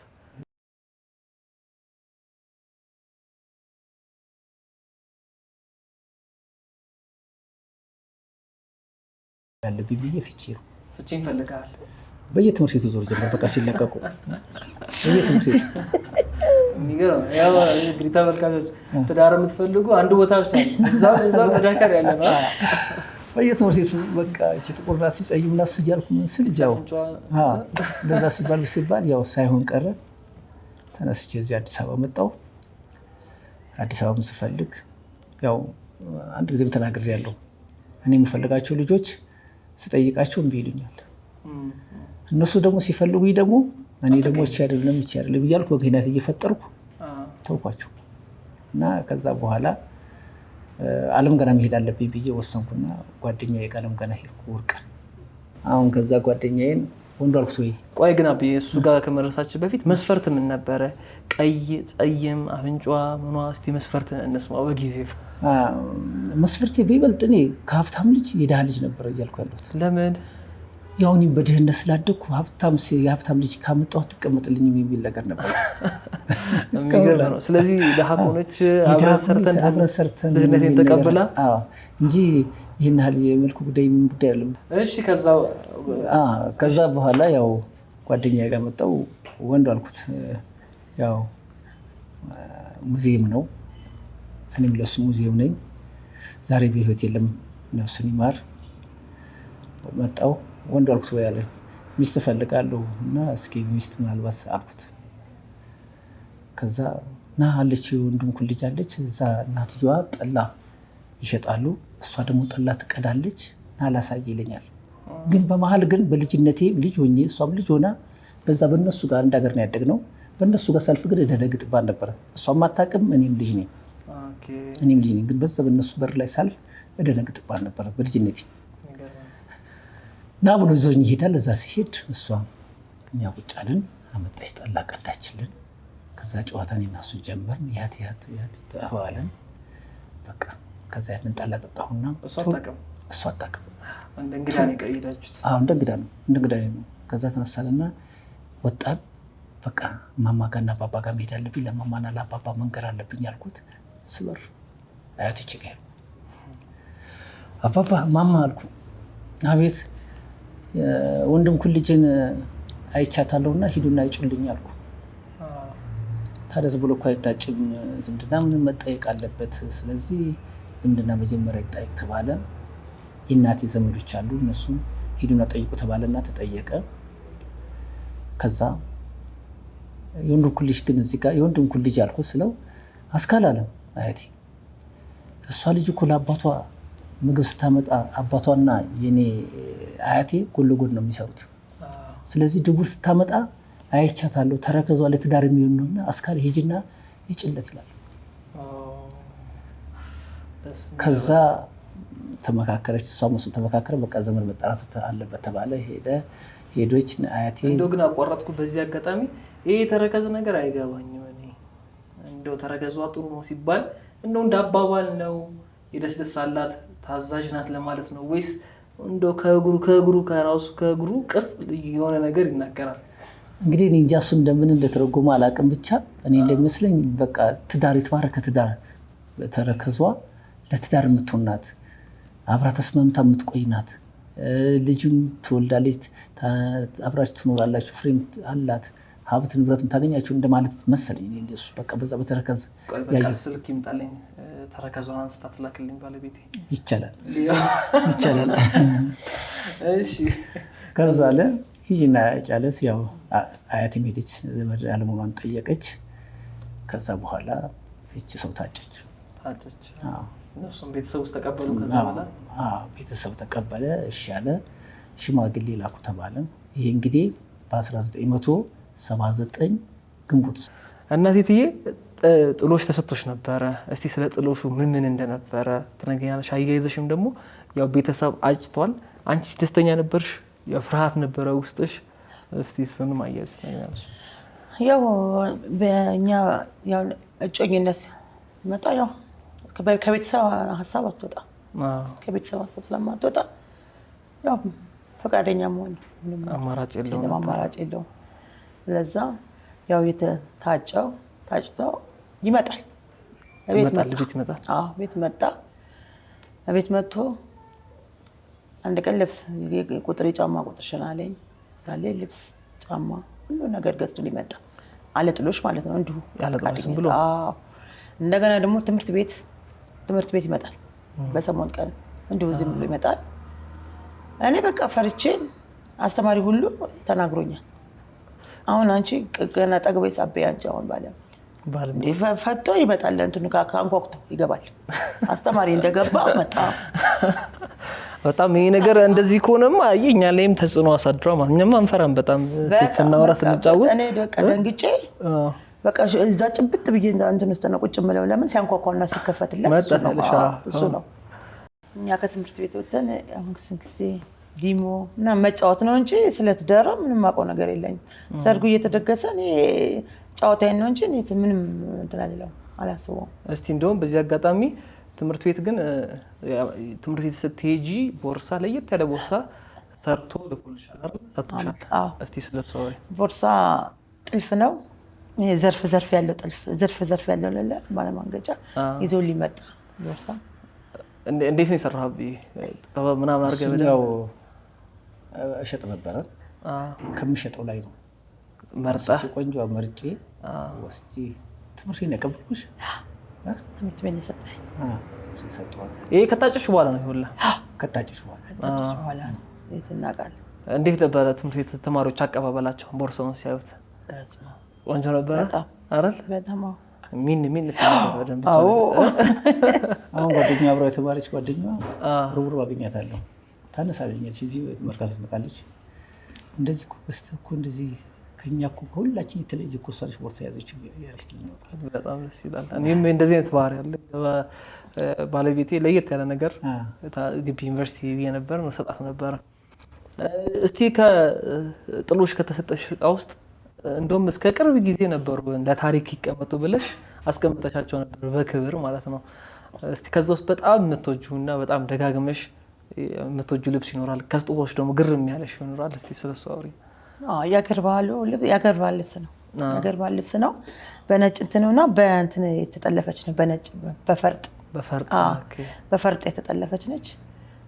ያለብኝ ብዬ ፍቺን ፈልጋል። በየትምህርት ቤቱ ዞር ጀመር። በቃ ሲለቀቁ በየትምህርት ቤቱ የሚገርም። ያው እንግዲህ ተመልካቾች ትዳር የምትፈልጉ አንድ ቦታ ብቻ ነው፣ እዛው ተዳከር ያለ ነው። በየትምህርት ቤቱ በቃ እቺ ጥቁር ናት ሲጸይም ናት እያልኩ ምን ስል ያው እንደዛ ሲባል ያው ሳይሆን ቀረ። ተነስቼ እዚህ አዲስ አበባ መጣሁ። አዲስ አበባ ስፈልግ ያው አንድ ጊዜም ተናግሬያለሁ። እኔ የምፈልጋቸው ልጆች ስጠይቃቸው እምቢ ይሉኛል። እነሱ ደግሞ ሲፈልጉኝ ደግሞ እኔ ደግሞ እቺ አይደለም እያልኩ ምክንያት እየፈጠርኩ ተውኳቸው እና ከዛ በኋላ አለም ገና መሄድ አለብኝ ብዬ ወሰንኩና ጓደኛዬ ጋር አለም ገና ሄድኩ። ወርቀን አሁን ከዛ ጓደኛዬን ወንዱ አልኩት። ወይ ቆይ ግን አብዬ እሱ ጋር ከመረሳችን በፊት መስፈርት ምን ነበረ? ቀይ፣ ጸይም፣ አፍንጫዋ ምኗ? እስቲ መስፈርት እንስማው በጊዜው። መስፈርቴ በይበልጥ እኔ ከሀብታም ልጅ የድሃ ልጅ ነበረ እያልኩ ያለሁት። ለምን? ያው እኔም በድህነት ስላደግኩ የሀብታም ልጅ ካመጣሁ አትቀመጥልኝም የሚል ነገር ነበር። የሚገርም ነው። ስለዚህ ድሃ ከሆነች አብረን ሰርተን ድህነቴን ተቀብላ እንጂ ይህን ያህል የመልኩ ጉዳይ ምን ጉዳይ አይደለም። እሺ ከዛ በኋላ ያው ጓደኛዬ ጋር መጣሁ። ወንዱ አልኩት ያው ሙዚየም ነው፣ እኔም ለሱ ሙዚየም ነኝ። ዛሬ በህይወት የለም ነፍሱን ይማር። መጣሁ። ወንዱ አልኩት ወይ አለ ሚስት እፈልጋለሁ እና እስኪ ሚስት ምናልባት አልኩት። ከዛ ና አለች፣ ወንድም ኩል ልጅ አለች። እዛ እናትየዋ ጠላ ይሸጣሉ፣ እሷ ደግሞ ጠላ ትቀዳለች እና ላሳይ ይለኛል። ግን በመሀል ግን በልጅነቴ ልጅ ሆኜ እሷም ልጅ ሆና በዛ በእነሱ ጋር አንድ ሀገር ነው ያደግነው። በእነሱ ጋር ሳልፍ ግን እደነግጥባት ነበረ። እሷም አታውቅም፣ እኔም ልጅ ነኝ። ግን በዛ በእነሱ በር ላይ ሳልፍ እደነግጥባት ነበረ በልጅነቴ። ና ብሎ ይዞኝ ይሄዳል። እዛ ሲሄድ እሷ እኛ ቁጭ አልን። አመጣች ጠላ ቀዳችልን። ከዛ ጨዋታን እናሱ ጀመርን። ያት ተባለን። በቃ ከዛ ያንን ጠላ ጠጣሁና እሷ አጣቀም እንደ እንግዳ ነው የቀየዳችሁት? አዎ እንደ እንግዳ ነው። ከዛ ተነሳልና ወጣን። በቃ ማማ ጋርና አባባ ጋር መሄድ አለብኝ፣ ለማማና ለአባባ መንገር አለብኝ አልኩት። ስበር አያቶቼ ጋር አባባ ማማ አልኩ። አቤት ወንድምኩን ልጄን አይቻታለሁና ሂዱና አይጩልኝ አልኩ። ታዲያ ብሎ እኮ አይታጭም፣ ዝምድና ምን መጠየቅ አለበት። ስለዚህ ዝምድና መጀመሪያ ይጠየቅ ተባለ። የእናቴ ዘመዶች አሉ፣ እነሱም ሂዱና ጠይቁ ተባለና ተጠየቀ። ከዛ የወንድምኩን ልጅ ግን እዚህ ጋር የወንድምኩን ልጅ አልኩት ስለው አስካል አለም አያቴ እሷ ልጅ እኮ ለአባቷ ምግብ ስታመጣ አባቷና የኔ አያቴ ጎን ለጎን ነው የሚሰሩት። ስለዚህ ድቡር ስታመጣ አይቻታለሁ፣ ተረከዟ ለትዳር የሚሆን ነውና አስካል ሂጂና ይጭለት ይላል። ከዛ ተመካከረች፣ እሷም እሱም ተመካከረ። በቃ ዘመን መጣራት አለበት ተባለ። ሄዶች አያቴ እንደው ግን አቋረጥኩ በዚህ አጋጣሚ። ይሄ ተረከዝ ነገር አይገባኝም እኔ። እንደው ተረከዟ ጥሩ ነው ሲባል እንደው እንዳባባል ነው የደስደስ አላት ታዛዥ ናት ለማለት ነው ወይስ እንደው ከእግሩ ከራሱ ከእግሩ ቅርጽ የሆነ ነገር ይናገራል? እንግዲህ እኔ እንጃ እሱ እንደምን እንደተረጎመ አላውቅም። ብቻ እኔ እንደሚመስለኝ በቃ ትዳር የተባረከ ትዳር ተረከዟ ለትዳር የምትሆን ናት፣ አብራ ተስማምታ የምትቆይ ናት። ልጅም ትወልዳለች፣ አብራችሁ ትኖራላችሁ፣ ፍሬም አላት፣ ሀብት ንብረት የምታገኛችሁ እንደማለት መሰለኝ። እንደሱ በቃ በዛ በተረከዝ ስልክ ይምጣልኝ፣ ተረከዟን አንስታ ትላክልኝ ባለቤቴ። ይቻላል። እሺ ከዛ አለ ሂጂና ጫለት። ያው አያቴም ሄደች፣ ዘመድ አለመሆኗን ጠየቀች። ከዛ በኋላ እቺ ሰው ታጨች። እነሱም ቤተሰብ ውስጥ ተቀበሉ። ከዛ በኋላ ቤተሰብ ተቀበለ። እሺ አለ። ሽማግሌ ላኩ ተባለ። ይሄ እንግዲህ በ1979 ግንቦት ውስጥ እናቴትዬ ጥሎሽ ተሰጥቶሽ ነበረ። እስቲ ስለ ጥሎሹ ምን እንደነበረ ትነግሪኛለሽ? አያይዘሽም ደግሞ ያው ቤተሰብ አጭቷል፣ አንቺ ደስተኛ ነበርሽ? ያው ፍርሃት ነበረ ውስጥሽ? እስቲ እሱንም አያይዘሽ ትነግሪኛለሽ? ያው በእኛ ያው እጮኝነት መጣ። ያው ከቤተሰብ ሀሳብ አትወጣ፣ ከቤተሰብ ሀሳብ ስለማትወጣ ያው ፈቃደኛ መሆን አማራጭ የለውም። ስለዛ ያው ታጭተው ይመጣል። ቤት መጣ። ቤት መጥቶ አንድ ቀን ልብስ ቁጥር ጫማ ቁጥርሽን አለኝ። ሳሌ ልብስ ጫማ ሁሉ ነገር ገዝቶ ሊመጣ አለ ጥሎሽ ማለት ነው። እንዲሁ እንደገና ደግሞ ትምህርት ቤት ይመጣል። በሰሞን ቀን እንዲሁ ዝም ብሎ ይመጣል። እኔ በቃ ፈርቼ አስተማሪ ሁሉ ተናግሮኛል። አሁን አንቺ ገና ጠግበይ ሳበይ አንቺ አሁን ፈቶ ይመጣል። እንትኑ ከአንኳኩቶ ይገባል። አስተማሪ እንደገባ መጣ። በጣም ይሄ ነገር እንደዚህ ከሆነማ እኛ ላይም ተጽዕኖ አሳድሯል። እኛም አንፈራም በጣም ሴት ስናወራ ስንጫወት። እኔ በቃ ደንግጬ በቃ እዛ ጭብጥ ብዬ እንትን ውስጥ ነው ቁጭ የምለው። ለምን ሲያንኳኳና ሲከፈትለት እሱ ነው። እኛ ከትምህርት ቤት ወጥተን አሁን ጊዜ ዲሞ እና መጫወት ነው እንጂ ስለትዳር ምንም አውቀው ነገር የለኝም። ሰርጉ እየተደገሰ እኔ ጫወታዬን ነው እንጂ ምንም እንትን አላስበውም። እስቲ እንደውም በዚህ አጋጣሚ ትምህርት ቤት ግን ትምህርት ቤት ስትሄጂ ቦርሳ ለየት ያለ ቦርሳ ሰርቶ ልኮልሻል አይደል? ሰጥቶሻል? እስቲ ስለሰው ቦርሳ ጥልፍ ነው ዘርፍ ያለው ለለ ባለማንገጫ ይዞ ሊመጣ ቦርሳ። እንዴት ነው የሰራው? ጥበብ ምናምን አድርገህ ያው እሸጥ ነበረ። ከምሸጠው ላይ ነው መርጠህ ቆንጆ መርጬ ወስጄ ትምህርት ቤት ያቀብኩሽ። ትምህርት ቤት የሰጠኝ ሰጠኋት። ይሄ ከታጭሽ በኋላ ነው ይሁላ? ከታጭሽ በኋላ ነው። የትናቃል። እንዴት ነበረ ትምህርት ቤት ተማሪዎች አቀባበላቸው? ቦርሳውን ሲያዩት ቆንጆ ነበረ አይደል? በጣም ምን በደንብ አሁን ጓደኛ አብራ የተማረች ጓደኛ ሩብሩብ አገኛታለሁ። ታነሳለኛለች፣ እዚህ መርካቶ ትመጣለች። እንደዚህ እኮ በስተህ እኮ እንደዚህ ከኛ እኮ ከሁላችን የተለየ እኮ እሷ ነች ቦርሳ ያዘችው ያለች። በጣም ደስ ይላል። እኔም እንደዚህ አይነት ባህሪ አለ። ባለቤቴ ለየት ያለ ነገር ግቢ ዩኒቨርሲቲ ነበር መሰጣት ነበረ እስቲ ከጥሎሽ ከተሰጠሽ እቃ ውስጥ እንደውም እስከ ቅርብ ጊዜ ነበሩ ለታሪክ ይቀመጡ ብለሽ አስቀምጠሻቸው ነበር በክብር ማለት ነው። እስቲ ከዛ ውስጥ በጣም የምትወጂውና በጣም ደጋግመሽ የምትወጂው ልብስ ይኖራል፣ ከስጦታዎች ደግሞ ግርም ያለሽ ይኖራል። እስቲ ስለሱ አውሪ። የአገር ባህል ልብስ ነው። የአገር ባህል ልብስ ነው። በነጭ እንትንና በእንትን የተጠለፈች ነው። በነጭ በፈርጥ በፈርጥ የተጠለፈች ነች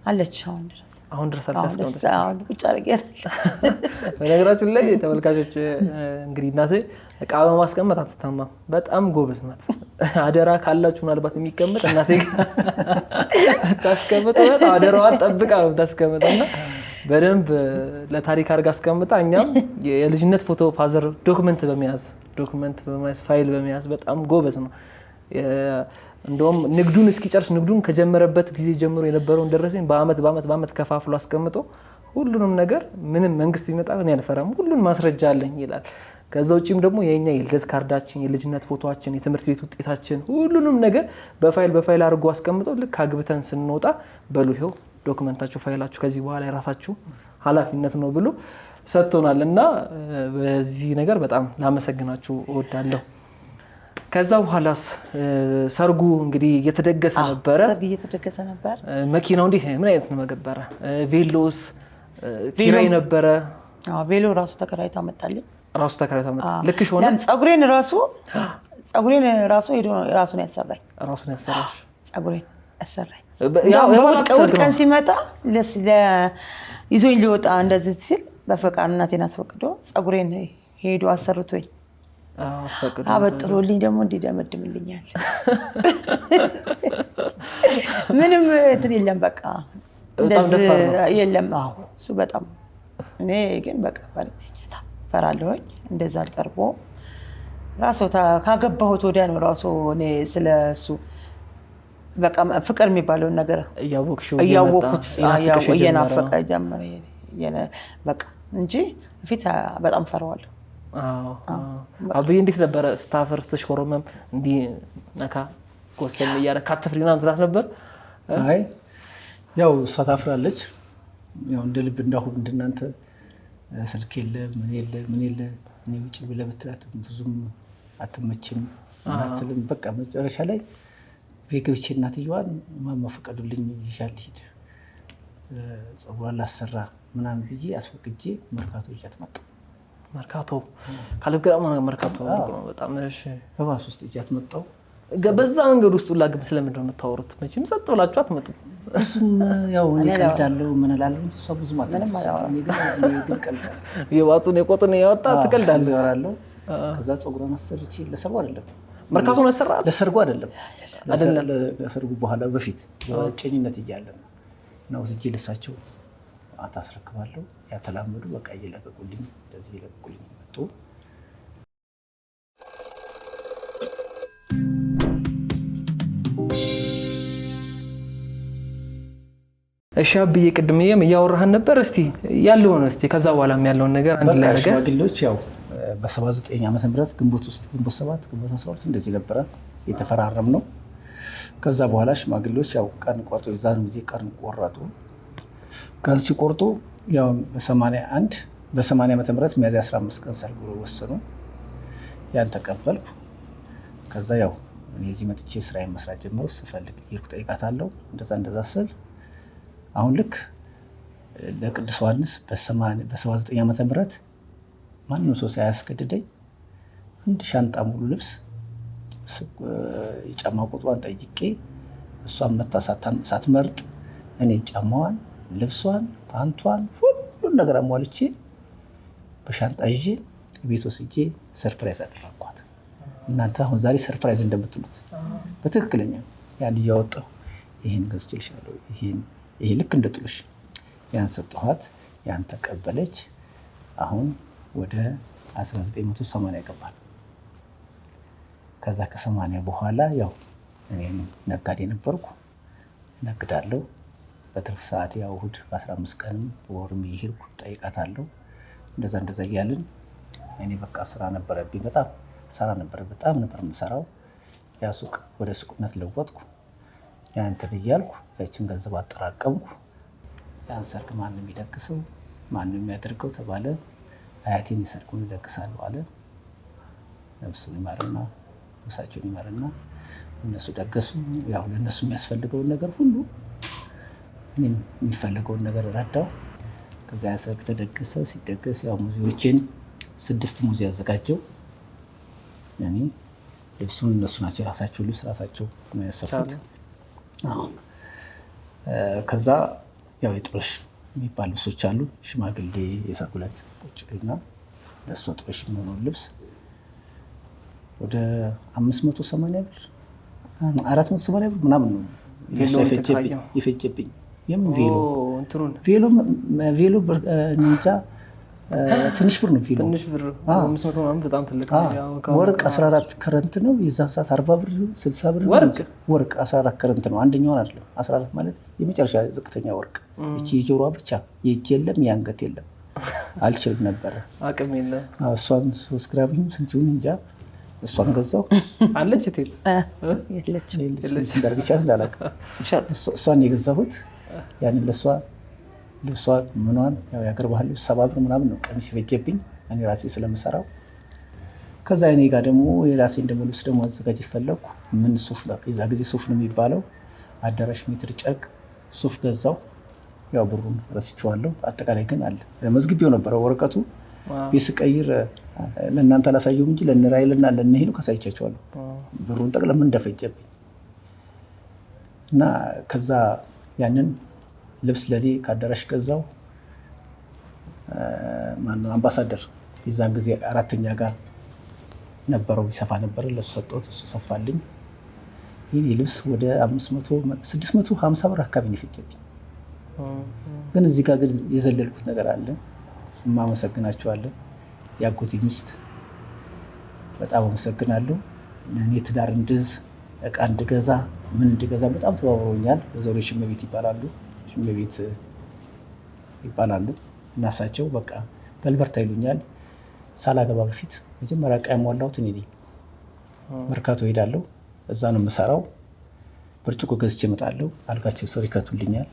አለች አሁን ድረስ አልተስቀምጠች። አሁን ቁጭ አድርጌያታለሁ። በነገራችን ላይ ተመልካቾች እንግዲህ እናቴ እቃ በማስቀመጥ አትታማም፣ በጣም ጎበዝ ናት። አደራ ካላችሁ ምናልባት የሚቀመጥ እናቴ ታስቀምጥ፣ አደራዋን ጠብቃ ነው ታስቀምጥና በደንብ ለታሪክ አድርጋ አስቀምጣ። እኛም የልጅነት ፎቶ ፋዘር ዶክመንት በመያዝ ፋይል በመያዝ በጣም ጎበዝ ነው። እንደውም ንግዱን እስኪጨርስ ንግዱን ከጀመረበት ጊዜ ጀምሮ የነበረውን ደረሰኝ በአመት ከፋፍሎ አስቀምጦ ሁሉንም ነገር ምንም መንግስት ይመጣ እኔ አልፈራም ሁሉን ማስረጃ አለኝ ይላል። ከዛ ውጪም ደግሞ የኛ የልደት ካርዳችን፣ የልጅነት ፎቶአችን፣ የትምህርት ቤት ውጤታችን ሁሉንም ነገር በፋይል አድርጎ አስቀምጦ ልክ አግብተን ስንወጣ በሉ ይሄው ዶክመንታችሁ ፋይላችሁ ከዚህ በኋላ የራሳችሁ ኃላፊነት ነው ብሎ ሰጥቶናል እና በዚህ ነገር በጣም ላመሰግናችሁ እወዳለሁ። ከዛ በኋላስ ሰርጉ እንግዲህ እየተደገሰ ነበረ። ሰርግ እየተደገሰ ነበር። መኪናው እንዲህ ምን አይነት ነው መገበረ? ቬሎስ ኪራይ ነበረ? ቬሎ ራሱ ተከራይቶ አመጣልኝ። ልክሽ ሆነ? ጸጉሬን ራሱ ሄዶ ራሱን ያሰራኝ። ጸጉሬን ያሰራኝ። እሑድ ቀን ሲመጣ ይዞኝ ሊወጣ እንደዚህ ሲል በፈቃድ እናቴን አስፈቅዶ ጸጉሬን ሄዶ አሰርቶኝ አበጥሮልኝ ደግሞ እንዲደመድምልኛል። ምንም እንትን የለም በቃ እንደዚህ የለም። እሱ በጣም እኔ ግን በቃ ፈራለሁኝ። እንደዛ አልቀርቦ ራሱ ካገባሁት ወዲያ ነው ራሱ እኔ ስለሱ በቃ ፍቅር የሚባለውን ነገር እያወቅኩት እየናፈቀ ጀመረ በቃ እንጂ ፊት በጣም ፈራዋለሁ። አብይ እንዴት ነበረ? ስታፈር ተሽኮረመም እንዲ ነካ ጎሰም እያደረክ አትፍሪና እንትላት ነበር? አይ ያው እሷ ታፍራለች። ያው እንደ ልብ እንዳሁን እንደናንተ ስልክ የለ ምን የለ እኔ ውጪ ብለህ ብትላት ብዙም አትመችም አትልም። በቃ መጨረሻ ላይ ቤገብቼ እናትየዋን ማማ ፈቀዱልኝ ይሻል ሂድ ጸጉሯን ላሰራ ምናምን ብዬ አስፈቅጄ መርካቶ ይዣት መጣሁ። መርካቶ ካልብገራማ መርካቶ በጣም እሺ በባስ ውስጥ ይዣት መጣሁ። በዛ መንገድ ውስጥ ሁላ ግን ስለምንድን ነው የምታወሩት? መቼም ሰጥ ብላችሁ አትመጡም። እሱም ያው እኔ ቀልዳለሁ ምን እላለሁ እንጂ እሷ ብዙም አትነሳም። እኔ ግን ቀልዳለሁ። የባጡን የቆጡን ያወጣ ትቀልዳለህ። ያወራለሁ። ከዛ ጸጉሯን አሰርቼ ለሰርጉ አይደለም መርካቶ ነው ያሰራል። ለሰርጉ አይደለም ለሰርጉ በኋላ በፊት ጨኝነት እያለን ነው እዚህ ለሳቸው አታስረክባለሁ። ያተላመዱ በቃ እየለቀቁልኝ እንደዚህ እየለቀቁልኝ መጡ። እሺ አብዬ ቅድምዬም እያወራህን ነበር። እስቲ ያለውን እስቲ ከዛ በኋላም ያለውን ነገር አንድ ላይ አድርገን ሽማግሌዎች ያው በ79 ዓመተ ምህረት ግንቦት 7 ግንቦት 12 እንደዚህ ነበረ የተፈራረም ነው። ከዛ በኋላ ሽማግሌዎች ያው ቀን ቆርጦ የዛን ጊዜ ቀን ቆረጡ። ከዚህ ሲቆርጡ ያው በ80 ዓመተ ምህረት ሚያዝያ 15 ቀን ሰርግ ወሰኑ። ያን ተቀበልኩ። ከዛ ያው እኔ እዚህ መጥቼ ስራዬን መስራት ጀመርኩ። ስፈልግ ይርኩ ጠይቃታለሁ። እንደዛ ስል አሁን ልክ ለቅዱስ ዮሐንስ በ79 ዓመተ ምህረት ማንም ሰው ሳያስገድደኝ አንድ ሻንጣ ሙሉ ልብስ የጫማ ቁጥሯን ጠይቄ እሷን መታ ሳትመርጥ እኔ ጫማዋን፣ ልብሷን፣ ፓንቷን ሁሉን ነገር አሟልቼ በሻንጣ ይዤ ቤት ወስጄ ሰርፕራይዝ አደረኳት። እናንተ አሁን ዛሬ ሰርፕራይዝ እንደምትሉት በትክክለኛ ያን እያወጣሁ ይሄን ገዝቼልሻለሁ፣ ይሄ ልክ እንደ ጥሎሽ ያን ሰጠኋት። ያን ተቀበለች። አሁን ወደ 1980 ይገባል። ከዛ ከ80 በኋላ ያው እኔም ነጋዴ ነበርኩ፣ ነግዳለሁ። በትርፍ ሰዓት ያው እሑድ በ15 ቀንም በወርም እየሄድኩ ጠይቃታለሁ። እንደዛ እያልን እኔ በቃ ስራ ነበረብኝ፣ በጣም ነበር የምሰራው። ያ ሱቅ ወደ ሱቅነት ለወጥኩ። ያን እንትን እያልኩ ያችን ገንዘብ አጠራቀምኩ። ያን ሰርግ ማንም የሚደግሰው ማንም የሚያደርገው ተባለ። አያቴን የሰርጉን ይደግሳሉ አለ። ነፍሱን ይማርና ነፍሳቸውን ይማርና እነሱ ደገሱ። ያው ለእነሱ የሚያስፈልገውን ነገር ሁሉ እኔም የሚፈልገውን ነገር ረዳው። ከዚያ ሰርግ ተደገሰ። ሲደገስ ያው ሙዚዎችን 6 ሙዚ ያዘጋጀው ያኔ ልብሱን እነሱ ናቸው የራሳቸው ልብስ ራሳቸው ነው ያሰፉት። ከዛ ያው የጥሎሽ የሚባል ልብሶች አሉ። ሽማግሌ የሰርግ ዕለት ቁጭ ብሎና ለእሷ ጥሎሽ የሚሆነውን ልብስ ወደ 580 ብር 480 ብር ምናምን ነው የፈጀብኝ። የምን ቬሎ እንጃ ትንሽ ብር ነው ቬሎ። ትንሽ ብር 500 ምናምን በጣም ትልቅ ነው። ወርቅ 14 ከረንት ነው የዛን ሰዓት 40 ብር 60 ብር ወርቅ 14 ከረንት ነው። አንደኛውን አይደለም 14 ማለት የመጨረሻ ዝቅተኛ ወርቅ። እቺ የጆሮዋ ብቻ የእጅ የለም የአንገት የለም። አልችልም ነበረ አቅም የለም። እሷን 3 ግራም ይሁን ስንት ይሁን እንጃ እሷን ገዛው አለች እቴ የለች እንዳርግቻት እንዳላውቅ እሷን የገዛሁት ያንን ለእሷ ልብሷን ምኗን ያው የአገር ባህል ልብስ 70 ብር ምናምን ነው ቀሚስ የፈጀብኝ እኔ ራሴ ስለምሰራው። ከዛ እኔ ጋር ደግሞ የራሴን ደግሞ ልብስ ደግሞ አዘጋጀት ፈለኩ። ምን ሱፍ ነው የዛ ጊዜ ሱፍ ነው የሚባለው። አዳራሽ ሜትር ጨርቅ ሱፍ ገዛው። ያው ብሩን ረስቼዋለሁ። አጠቃላይ ግን አለ መዝግቤው ነበረ ወረቀቱ። ቤት ስቀይር ለእናንተ አላሳየሁም እንጂ ለእነራይልና ለእነሄዱ ካሳይቻቸዋለሁ ብሩን ጠቅለል ምን እንደፈጀብኝ እና ከዛ ያንን ልብስ ለኔ ከአዳራሽ ገዛው። ማነው አምባሳደር የዛን ጊዜ 4ኛ ጋር ነበረው ይሰፋ ነበር። ለሱ ሰጠሁት እሱ ሰፋልኝ። ይሄ ልብስ ወደ 650 ብር አካባቢ ነው የፈጀብኝ። ግን እዚህ ጋር ግን የዘለልኩት ነገር አለ። የማመሰግናቸዋለሁ። ያጎቴ ሚስት በጣም አመሰግናለሁ። ለእኔ ትዳር እንድዝ እቃ እንድገዛ ምን እንድገዛ በጣም ተባብረውኛል። ወይዘሮ ሽመቤት ይባላሉ እና እሳቸው በቃ በልበርታ ይሉኛል። ሳላገባ በፊት መጀመሪያ እቃ ያሟላሁት እኔ ነኝ። መርካቶ ሄዳለሁ፣ እዛ ነው የምሰራው። ብርጭቆ ገዝቼ እመጣለሁ፣ አልጋቸው ስር ይከቱልኛል።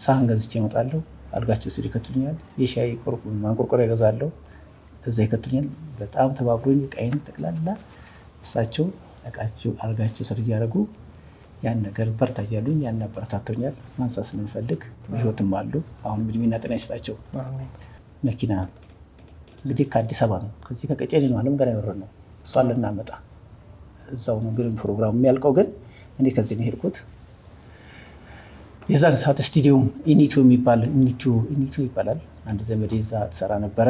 ሳህን ገዝቼ እመጣለሁ፣ አልጋቸው ስር ይከቱልኛል። የሻይ ማንቆርቆሪያ እገዛለሁ፣ እዛ ይከቱልኛል። በጣም ተባብሮኝ እቃዬን ጠቅላላ እሳቸው አልጋቸው ስር እያደረጉ ያን ነገር በርታ እያሉኝ ያን አበረታተውኛል። ማንሳት ስለምፈልግ በህይወትም አሉ። አሁን እድሜና ጤና ይስጣቸው። መኪና እንግዲህ ከአዲስ አበባ ነው ከዚህ ከቀጨኔ ነው አለም ገና የወረድነው እሷን ልናመጣ እዛው ነው እንግዲህ ፕሮግራሙ የሚያልቀው። ግን እኔ ከዚህ ነው የሄድኩት። የዛን ሰዓት ስቱዲዮም ኢኒቶ ይባላል አንድ ዘመዴ እዛ ትሰራ ነበረ።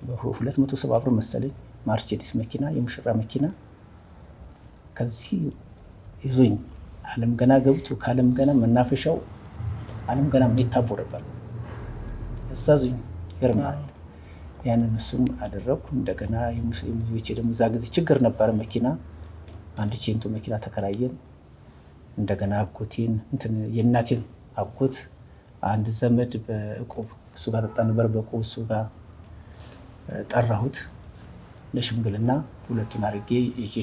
270 ብር መሰለኝ ማርቼዲስ መኪና የሙሽራ መኪና ከዚህ ይዞኝ አለም ገና ገብቶ ከአለም ገና መናፈሻው አለም ገና ሜታቦ ነበር እዛዙኝ ይርማል። ያንን እሱም አደረኩ። እንደገና የሙዚዎች ደግሞ እዛ ጊዜ ችግር ነበረ። መኪና አንድ ቼንቶ መኪና ተከራየን። እንደገና አጎቴን የእናቴን አጎት አንድ ዘመድ በእቁብ እሱ ጋር ተጣ ነበር። በእቁብ እሱ ጋር ጠራሁት ለሽምግልና። ሁለቱን አድርጌ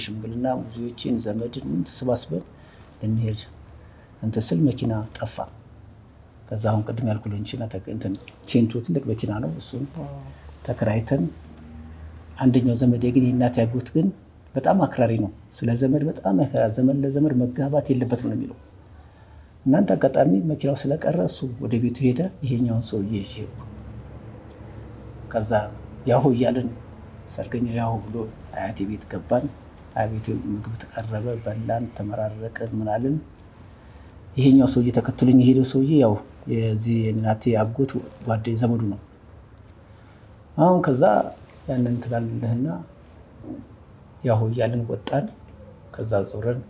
ሽምግልና ሙዚዎችን ዘመድን ተሰባስበን ልንሄድ ስል መኪና ጠፋ። ከዛ አሁን ቅድም ያልኩ ለንቺና ቼንቶ ትልቅ መኪና ነው። እሱን ተከራይተን አንደኛው ዘመድ ግን የእናቴ አጎት ግን በጣም አክራሪ ነው። ስለ ዘመድ በጣም ዘመድ ለዘመድ መጋባት የለበትም ነው የሚለው። እናንተ አጋጣሚ መኪናው ስለቀረ እሱ ወደ ቤቱ ሄደ። ይሄኛውን ሰውዬ ይሄ ከዛ ያው እያልን ሰርገኛ ያው ብሎ አያቴ ቤት ገባን። አያቴ ምግብ ተቀረበ፣ በላን፣ ተመራረቅን ምናልን። ይሄኛው ሰውዬ ተከትሎኝ የሄደው ሰውዬ ያው የዚህ እናቴ አጎት ጓደኛ ዘመዱ ነው። አሁን ከዛ ያንን ትላለህና ያው እያልን ወጣን። ከዛ ዞረን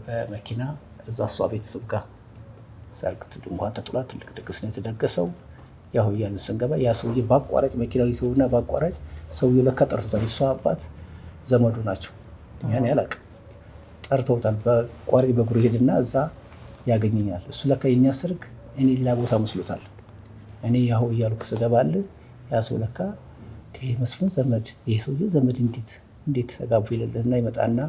በመኪና እዛ እሷ ቤተሰብ ጋር ሰርግ ድንኳን ተጥሏል። ትልቅ ድግስ ነው የተደገሰው። ያው እያልን ስንገባ ያ ሰውዬ ባቋራጭ መኪናው ይተውና ባቋራጭ ሰውዬው ለካ ጠርቶታል። እሷ አባት ዘመዱ ናቸው። ያን ያላቅ ጠርተውታል። በቋሪ በእግሩ ሄድና እዛ ያገኘኛል። እሱ ለካ የኛ ሰርግ እኔ ሌላ ቦታ መስሎታል። እኔ ያው እያልኩ ስገባል ያ ሰው ለካ መስፍን ዘመድ ይሄ ሰውዬ ዘመድ እንዴት ተጋቡ ይለልና ይመጣና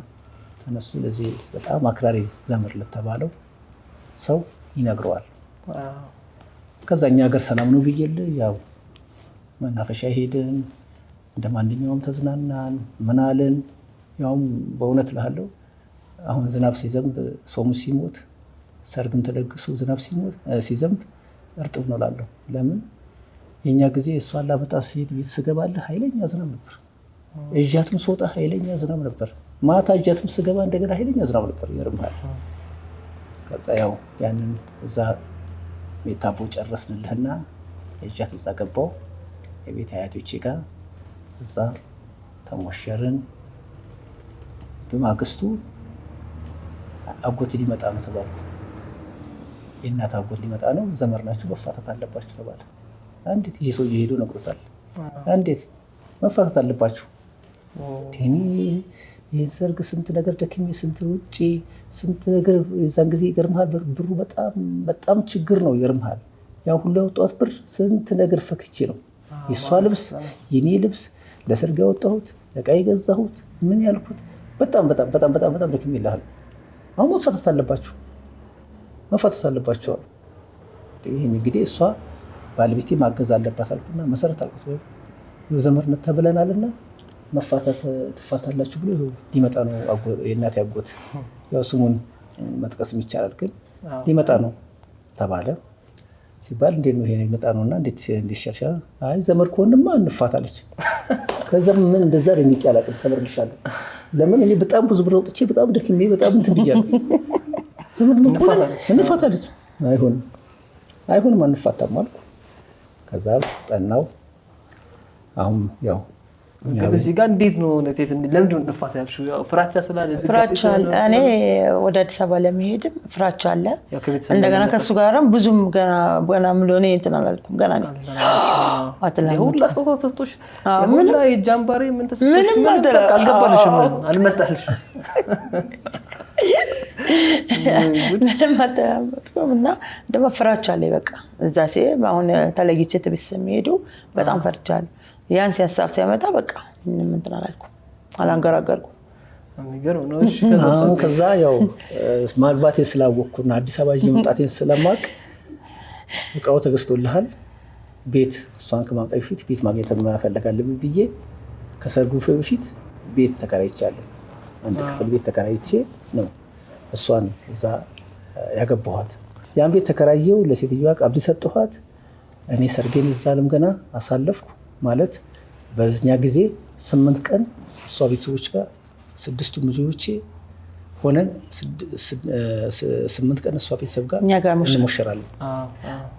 ተነስቶ ለዚህ በጣም አክራሪ ዘመድ ለተባለው ሰው ይነግረዋል። ከዛኛ ሀገር ሰላም ነው ብዬልህ ያው መናፈሻ ሄድን፣ እንደ ማንኛውም ተዝናናን፣ ምናልን። ያውም በእውነት እልሃለሁ አሁን ዝናብ ሲዘንብ ሰውም ሲሞት ሰርግም ተደግሶ ዝናብ ሲዘንብ እርጥብ ነው እላለሁ። ለምን የኛ ጊዜ እሷን ላመጣ ሲሄድ ቤት ስገባለህ ኃይለኛ ዝናብ ነበር። እጃትም ስወጣ ኃይለኛ ዝናብ ነበር። ማታ እጃትም ስገባ እንደገና ኃይለኛ ዝናብ ነበር። ይገርምሃል። ከዛ ያው ያንን እዛ ሜታቦ ጨረስንልህና እጃት እዛ ገባው የቤት አያቶቼ ጋር እዛ ተሞሸርን። በማግስቱ አጎት ሊመጣ ነው ተባለ። የእናት አጎት ሊመጣ ነው፣ ዘመር ናችሁ መፋታት አለባችሁ ተባለ። እንዴት ይሄ ሰውዬ ሄዶ ነግሮታል። እንዴት መፋታት አለባችሁ? እኔ ይህን ሰርግ ስንት ነገር ደክሜ ስንት ውጪ ስንት ነገር የዛን ጊዜ ይገርምሃል፣ ብሩ በጣም ችግር ነው። ይገርምሃል ያው ሁሉ ያወጣሁት ብር ስንት ነገር ፈክቼ ነው። የእሷ ልብስ የኔ ልብስ ለሰርግ ያወጣሁት ዕቃ የገዛሁት ምን ያልኩት በጣም ደክሜ ይልሃል። አሁን መፋታት አለባችሁ። ይህን እንግዲህ እሷ ባለቤቴ ማገዝ አለባት አልኩና መሰረት አልኩት። ወይ ዘመርነት ተብለናልና መፋታት ትፋታላችሁ ብሎ ሊመጣ ነው የእናቴ አጎት። ያው ስሙን መጥቀስም ይቻላል፣ ግን ሊመጣ ነው ተባለ። ሲባል እንዴት ነው ይሄ ሊመጣ ነውና እንዴት ሻሻ? አይ ዘመድ ከሆንማ እንፋታለች። ከዛም ምን እንደዛ ለሚጫላቅም ተመርልሻለሁ። ለምን እኔ በጣም ብዙ ብር አውጥቼ በጣም ደክሜ በጣም እንትን ብያለሁ። ዘመድ እንፋታለች። አይሆንም አንፋታም አልኩ። ከዛ ጠናው። አሁን ያው እዚህ ጋር እንዴት ነው ለምንድን ነው እንፋታ ያልሽው? ያው ፍራቻ ስላለ ፍራቻ አለ። እኔ ወደ አዲስ አበባ ለመሄድም ፍራቻ አለ። እንደገና ከሱ ጋርም ብዙም ገና ምሎኔ እንትን አላልኩም። ገና ነው ሁላ ሰው ተቶሽ ሁላ የጃምባሬ ምን ተሰጥቶሽ ምንም አልገባልሽም፣ አልመጣልሽም። ምንም አልተላመጥኩም እና ደግሞ ፍራቻ አለ። በቃ እዛ ሲሄድ አሁን ተለይቼ ትብስ የሚሄዱ በጣም ፈርቻለሁ። ያን ሲያሳብ ሲያመጣ በቃ ምንም እንትን አላልኩም፣ አላንገራገርኩም። የሚገርም ነው። እሺ ከዛ ያው ማግባቴን ስላወቅኩና አዲስ አበባ ይዤ መምጣቴን ስለማቅ እቃው ተገዝቶልሃል፣ ቤት እሷን ከማምጣት በፊት ቤት ማግኘት መፈለግ አለብኝ ብዬ ከሰርጉ በፊት ቤት ተከራይቻለሁ። አንድ ክፍል ቤት ተከራይቼ ነው እሷን እዛ ያገባኋት። ያን ቤት ተከራየው ለሴትዮዋ ቀብድ ሰጠኋት። እኔ ሰርጌን እዛ አለም ገና አሳለፍኩ። ማለት በዚህኛ ጊዜ 8 ቀን እሷ ቤተሰቦች ጋር 6ቱ ልጆቼ ሆነን 8 ቀን እሷ ቤተሰብ ጋር እንሞሸራለን።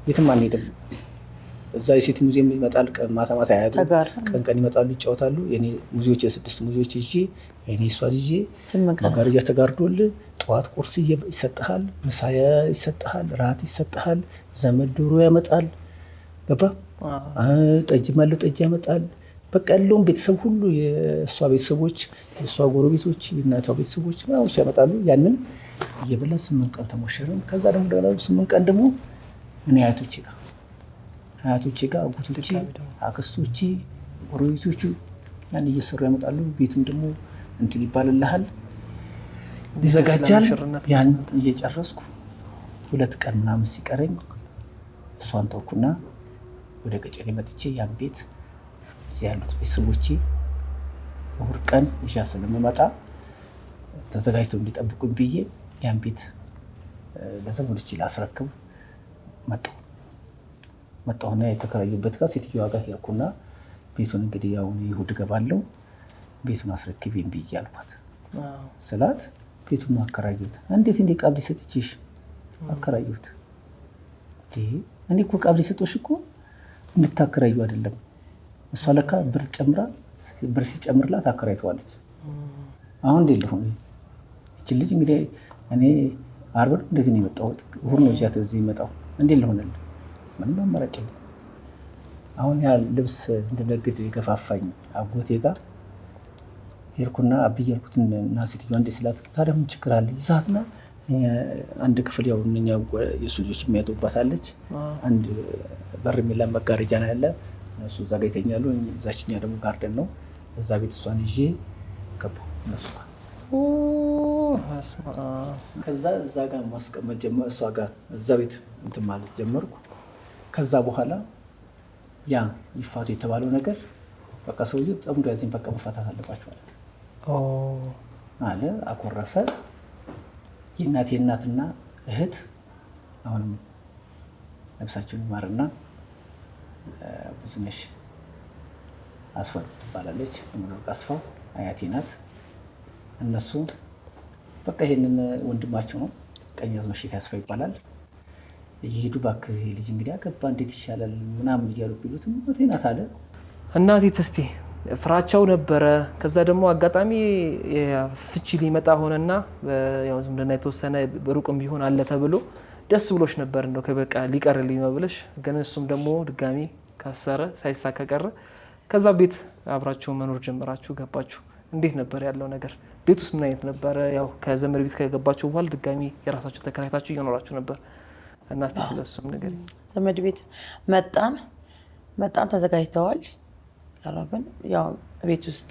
የትም አንሄድም። እዛ የሴት ሙዚየም ይመጣል፣ ማታ ያያሉ፣ ቀን ይመጣሉ፣ ይጫወታሉ። የኔ ሙዚዮች 6 ሙዚዮች ይዤ እኔ እሷ ልጄ መጋረጃ ተጋርዶል፣ ጠዋት ቁርስ ይሰጥሃል፣ ምሳ ይሰጥሃል፣ ራት ይሰጥሃል፣ ዘመድ ዶሮ ያመጣል፣ ገባ ጠጅ ማለት ጠጅ ያመጣል። በቃ ያለውን ቤተሰብ ሁሉ የእሷ ቤተሰቦች፣ የእሷ ጎረቤቶች፣ የእናቷ ቤተሰቦች ምናምን ያመጣሉ። ያንን እየበላን 8 ቀን ተሞሸርን። ከዛ ደግሞ 8 ቀን ደግሞ እኔ አያቶቼ ጋር አጎቶቼ፣ አክስቶቼ፣ ጎረቤቶቹ ያን እየሰሩ ያመጣሉ። ቤቱም ደግሞ እንትን ይባልልሃል፣ ይዘጋጃል። ያን እየጨረስኩ 2 ቀን ምናምን ሲቀረኝ እሷን ተውኩና ወደ ቀጨኔ መጥቼ ያን ቤት እዚህ ያሉት ቤተሰቦቼ እሑድ ቀን ይዣ ስለምመጣ ተዘጋጅተው እንዲጠብቁኝ ብዬ ያን ቤት ለዘመዶቼ ላስረክብ መጣሁና የተከራዩበት ጋር ሴትዮዋ ጋር ሄድኩና ቤቱን እንግዲህ ያው ይሁድ እገባለሁ ቤቱን አስረክቤን ብዬ አልኳት። ስላት ቤቱን አከራዩት። እንዴት እንደ ቀብድ ሰጥቼሽ አከራዩት? እኔ እኮ ቀብድ ሰጥቶሽ እኮ እንድታከራዩ አይደለም። እሷ ለካ ብር ሲጨምርላት አከራይተዋለች። አሁን እንዴት ልሆን? እቺ ልጅ እንግዲህ እኔ ዓርብ እንደዚህ ነው የመጣሁት፣ እሑድ ነው እዚያ እዚህ የመጣው። እንዴት ልሆንልህ? ምንም አማራጭ የለም። አሁን ያ ልብስ እንድነግድ የገፋፋኝ አጎቴ ጋር ሄድኩና አብዬ አልኩትና ሴትዮዋ እንዴት ስላት፣ ታዲያ ምን ችግር አለ? ይዛትና አንድ ክፍል ያው እኛ የእሱ ልጆች የሚያጡባታለች። አንድ በር የሚላ መጋረጃ ነው ያለ፣ እነሱ እዛ ጋር ይተኛሉ። እዛችኛ ደግሞ ጋርደን ነው። እዛ ቤት እሷን ይዤ ገባሁ እነሱ ጋር። ከዛ እዛ ጋር ማስቀመጥ ጀመርኩ። እሷ ጋር እዛ ቤት እንትን ማለት ጀመርኩ። ከዛ በኋላ ያ ይፋቱ የተባለው ነገር በቃ ሰውዬው ጠምዶ ያዘኝ በቃ መፋታት አለባቸው አለ። አኮረፈ። የእናቴ እናትና እህት አሁንም ነፍሳቸውን ይማርና ብዙነሽ አስፋው ትባላለች። ምንወርቅ አስፋው አያቴ ናት። እነሱ በቃ ይሄንን ወንድማቸው ነው ቀኛዝማች አስፋው ይባላል። እየሄዱ እባክህ ልጅ እንግዲህ አገባ እንዴት ይሻላል ምናምን እያሉ ቢሉትም እቴናት አለ። እናቴ ተስቲ ፍራቻው ነበረ። ከዛ ደግሞ አጋጣሚ ፍቺ ሊመጣ ሆነና ያው ዝምድና የተወሰነ ሩቅም ቢሆን አለ ተብሎ ደስ ብሎሽ ነበር እንደው ከበቃ ሊቀርልኝ ነው ብለሽ፣ ግን እሱም ደግሞ ድጋሚ ካሰረ ሳይሳካ ቀረ። ከዛ ቤት አብራችሁ መኖር ጀመራችሁ፣ ገባችሁ። እንዴት ነበር ያለው ነገር? ቤት ውስጥ ምን አይነት ነበረ? ያው ከዘመድ ቤት ከገባችሁ በኋላ ድጋሚ የራሳችሁ ተከራይታችሁ እየኖራችሁ ነበር። እናቴ ስለሱም ነገር ዘመድ ቤት መጣን ተዘጋጅተዋል። ቀረብን። ያው ቤት ውስጥ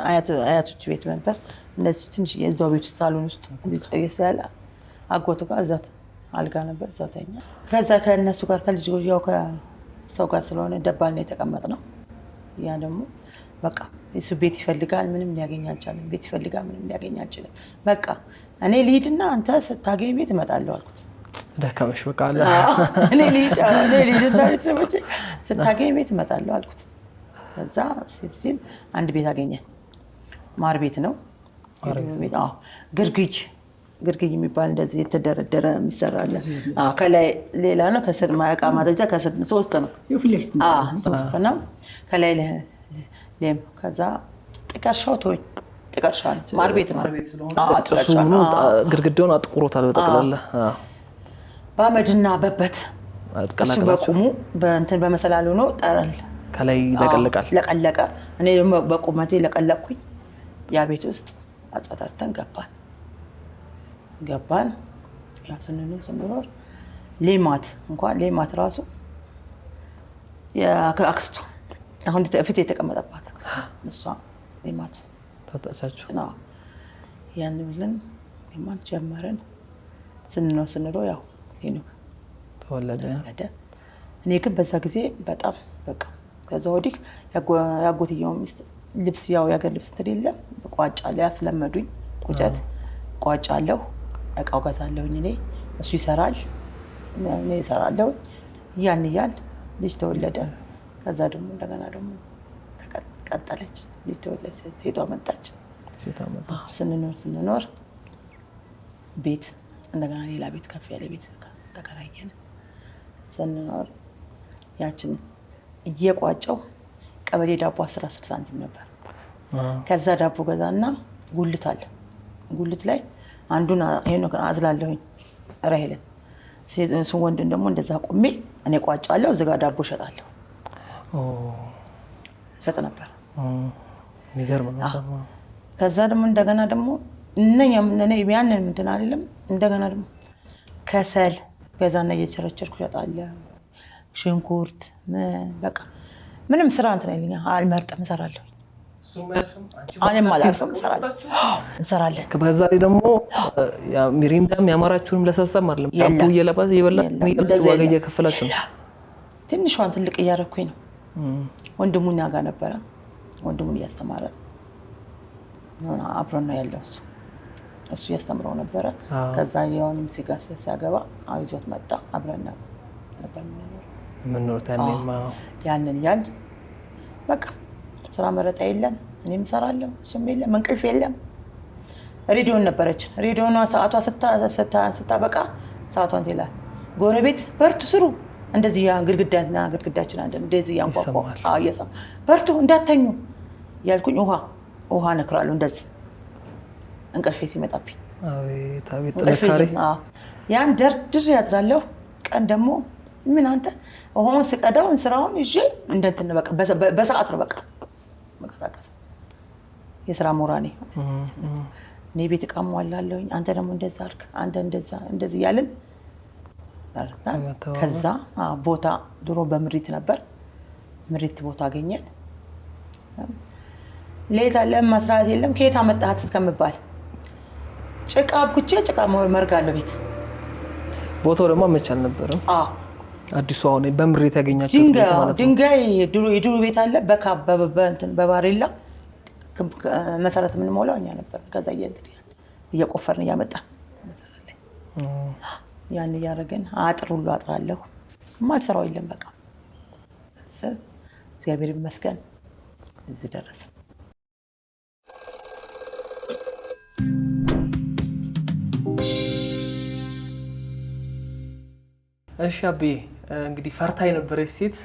አያቶች ቤት ነበር። እነዚህ ትንሽ የዛው ቤት ውስጥ ሳሎን ውስጥ እንዲጸየስ ያለ አጎቱ ጋር እዛት አልጋ ነበር፣ እዛው ተኛ። ከዛ ከእነሱ ጋር ከልጅ ያው ከሰው ጋር ስለሆነ ደባል ነው የተቀመጥነው። ያ ደግሞ በቃ እሱ ቤት ይፈልጋል፣ ምንም ሊያገኝ አልቻለም። ቤት ይፈልጋል፣ ምንም ሊያገኝ አልቻለም። በቃ እኔ ልሂድና አንተ ስታገኝ ቤት እመጣለሁ አልኩት። ደካመሽ በቃ አለ። እኔ ልሂድና ቤተሰቦቼ ስታገኝ ቤት እመጣለሁ አልኩት። ከዛ ሲል አንድ ቤት አገኘን። ማር ቤት ነው። ግርግጅ የሚባል እንደዚህ የተደረደረ የሚሰራለ። ከላይ ሌላ ነው፣ ከስር ማያቃ ማጠጃ፣ ከስር 3 ነው። 3 ነው ከላይ ሌም። ከዛ ጥቀርሻው ተወኝ። ጥቀርሻ ነው ማር ቤት ነው። ግድግዳውን አጥቁሮታል በጠቅላላ በአመድና በበት። እሱ በቁሙ በእንትን በመሰላሉ ነው ጠረል ከላይ ለቀለቀ። እኔ ደግሞ በቁመቴ ለቀለቅኩኝ። ያ ቤት ውስጥ አጸዳርተን ገባን። ያ ስንኖር ሌማት ራሱ አክስቱ አሁን ፊት የተቀመጠባት አክስቱ እሷ ሌማት ታጣቻችሁ። ያን ብለን ሌማት ጀመረን። ስንኖር ያው ሄኖክ ተወለደ። እኔ ግን በዛ ጊዜ በጣም በቃ ከዛ ወዲህ ያጎትየው ሚስት ልብስ ያው ያገር ልብስ ትልለ ቋጫለ ያስለመዱኝ ቁጨት ቋጫለሁ፣ እቃው ገዛለሁኝ እኔ፣ እሱ ይሰራል እኔ እሰራለሁ። ያን ልጅ ተወለደ። ከዛ ደግሞ እንደገና ደግሞ ተቀጠለች፣ ልጅ ተወለደ፣ ሴቷ መጣች። ስንኖር ቤት እንደገና ሌላ ቤት ከፍ ያለ ቤት ተከራየን። ስንኖር ያችን እየቋጨው ቀበሌ ዳቦ 10 ሳንቲም ነበር። ከዛ ዳቦ ገዛና ጉልት አለ። ጉልት ላይ አንዱን ሄኖክ አዝላለሁኝ ራሄልን፣ እሱን ወንድን ደግሞ እንደዛ ቆሜ እኔ ቋጫለሁ፣ እዚህ ጋር ዳቦ እሸጣለሁ። ሸጥ ነበር። የሚገርም ነው። ከዛ ደግሞ እንደገና ደግሞ ያንን እንትን አይደለም። እንደገና ደግሞ ከሰል ገዛና እየቸረቸርኩ እሸጣለሁ። ሽንኩርት በቃ ምንም ስራ እንትን አይልኛ አልመርጥም፣ እሰራለሁ። እኔም አላልኩም፣ እንሰራለን። ከዛ ላይ ደግሞ ሚሪንዳም ያማራችሁንም ለሰብሰብ አይደለም ዳቦ እየበላችሁ ዋጋ እየከፈላችሁ ነው። ትንሿን ትልቅ እያደረኩኝ ነው። ወንድሙ እኛ ጋር ነበረ። ወንድሙን እያስተማረ አብሮን ነው ያለው። እሱ እያስተምረው ነበረ። ከዛ የሆንም ሲያገባ ይዞት መጣ። አብረን ነበር ያንን በቃ ስራ መረጣ የለም። እኔም እሰራለሁ፣ እሱም የለም፣ እንቅልፍ የለም። ሬዲዮን ነበረች። ሬዲዮኗ ሰዓቷ ስታበቃ ሰዓቷን ትላል። ጎረቤት በርቱ ስሩ፣ እንደዚህ ግድግዳችን አንድ እንደዚህ ያንኳኳ እየሰማ በርቱ እንዳተኙ ያልኩኝ ውሃ ነክራለሁ። እንደዚህ እንቅልፌ ሲመጣብኝ ያን ደርድር ያድራለሁ። ቀን ደግሞ ምን አንተ ውሃውን ስቀዳው እንስራውን ይዤ እንደንትን በቃ በሰዓት ነው በቃ መቀሳቀስ የስራ ሞራኔ። እኔ ቤት እቃ ሟላለሁኝ፣ አንተ ደግሞ እንደዛ አድርግ፣ አንተ እንደዚህ ያልን። ከዛ ቦታ ድሮ በምሪት ነበር። ምሪት ቦታ አገኘን። ሌት አለ መስራት የለም። ከየት አመጣሃት እስከምባል ጭቃ አብኩቼ ጭቃ መርጋለሁ ቤት። ቦታው ደግሞ አመች አልነበረም። አዲሱ አሁን በምሬት ያገኛችሁ ድንጋይ የድሮ ቤት አለ በካብ በእንትን በባሬላ መሰረት የምንሞላው እኛ ነበር። ከዛ እየቆፈርን እያመጣን ያን እያደረግን አጥር ሁሉ አጥራለሁ። የማልሰራው የለም። በቃ እግዚአብሔር ይመስገን እዚህ ደረሰ። እሺ አቤ እንግዲህ ፈርታ የነበረች ሴት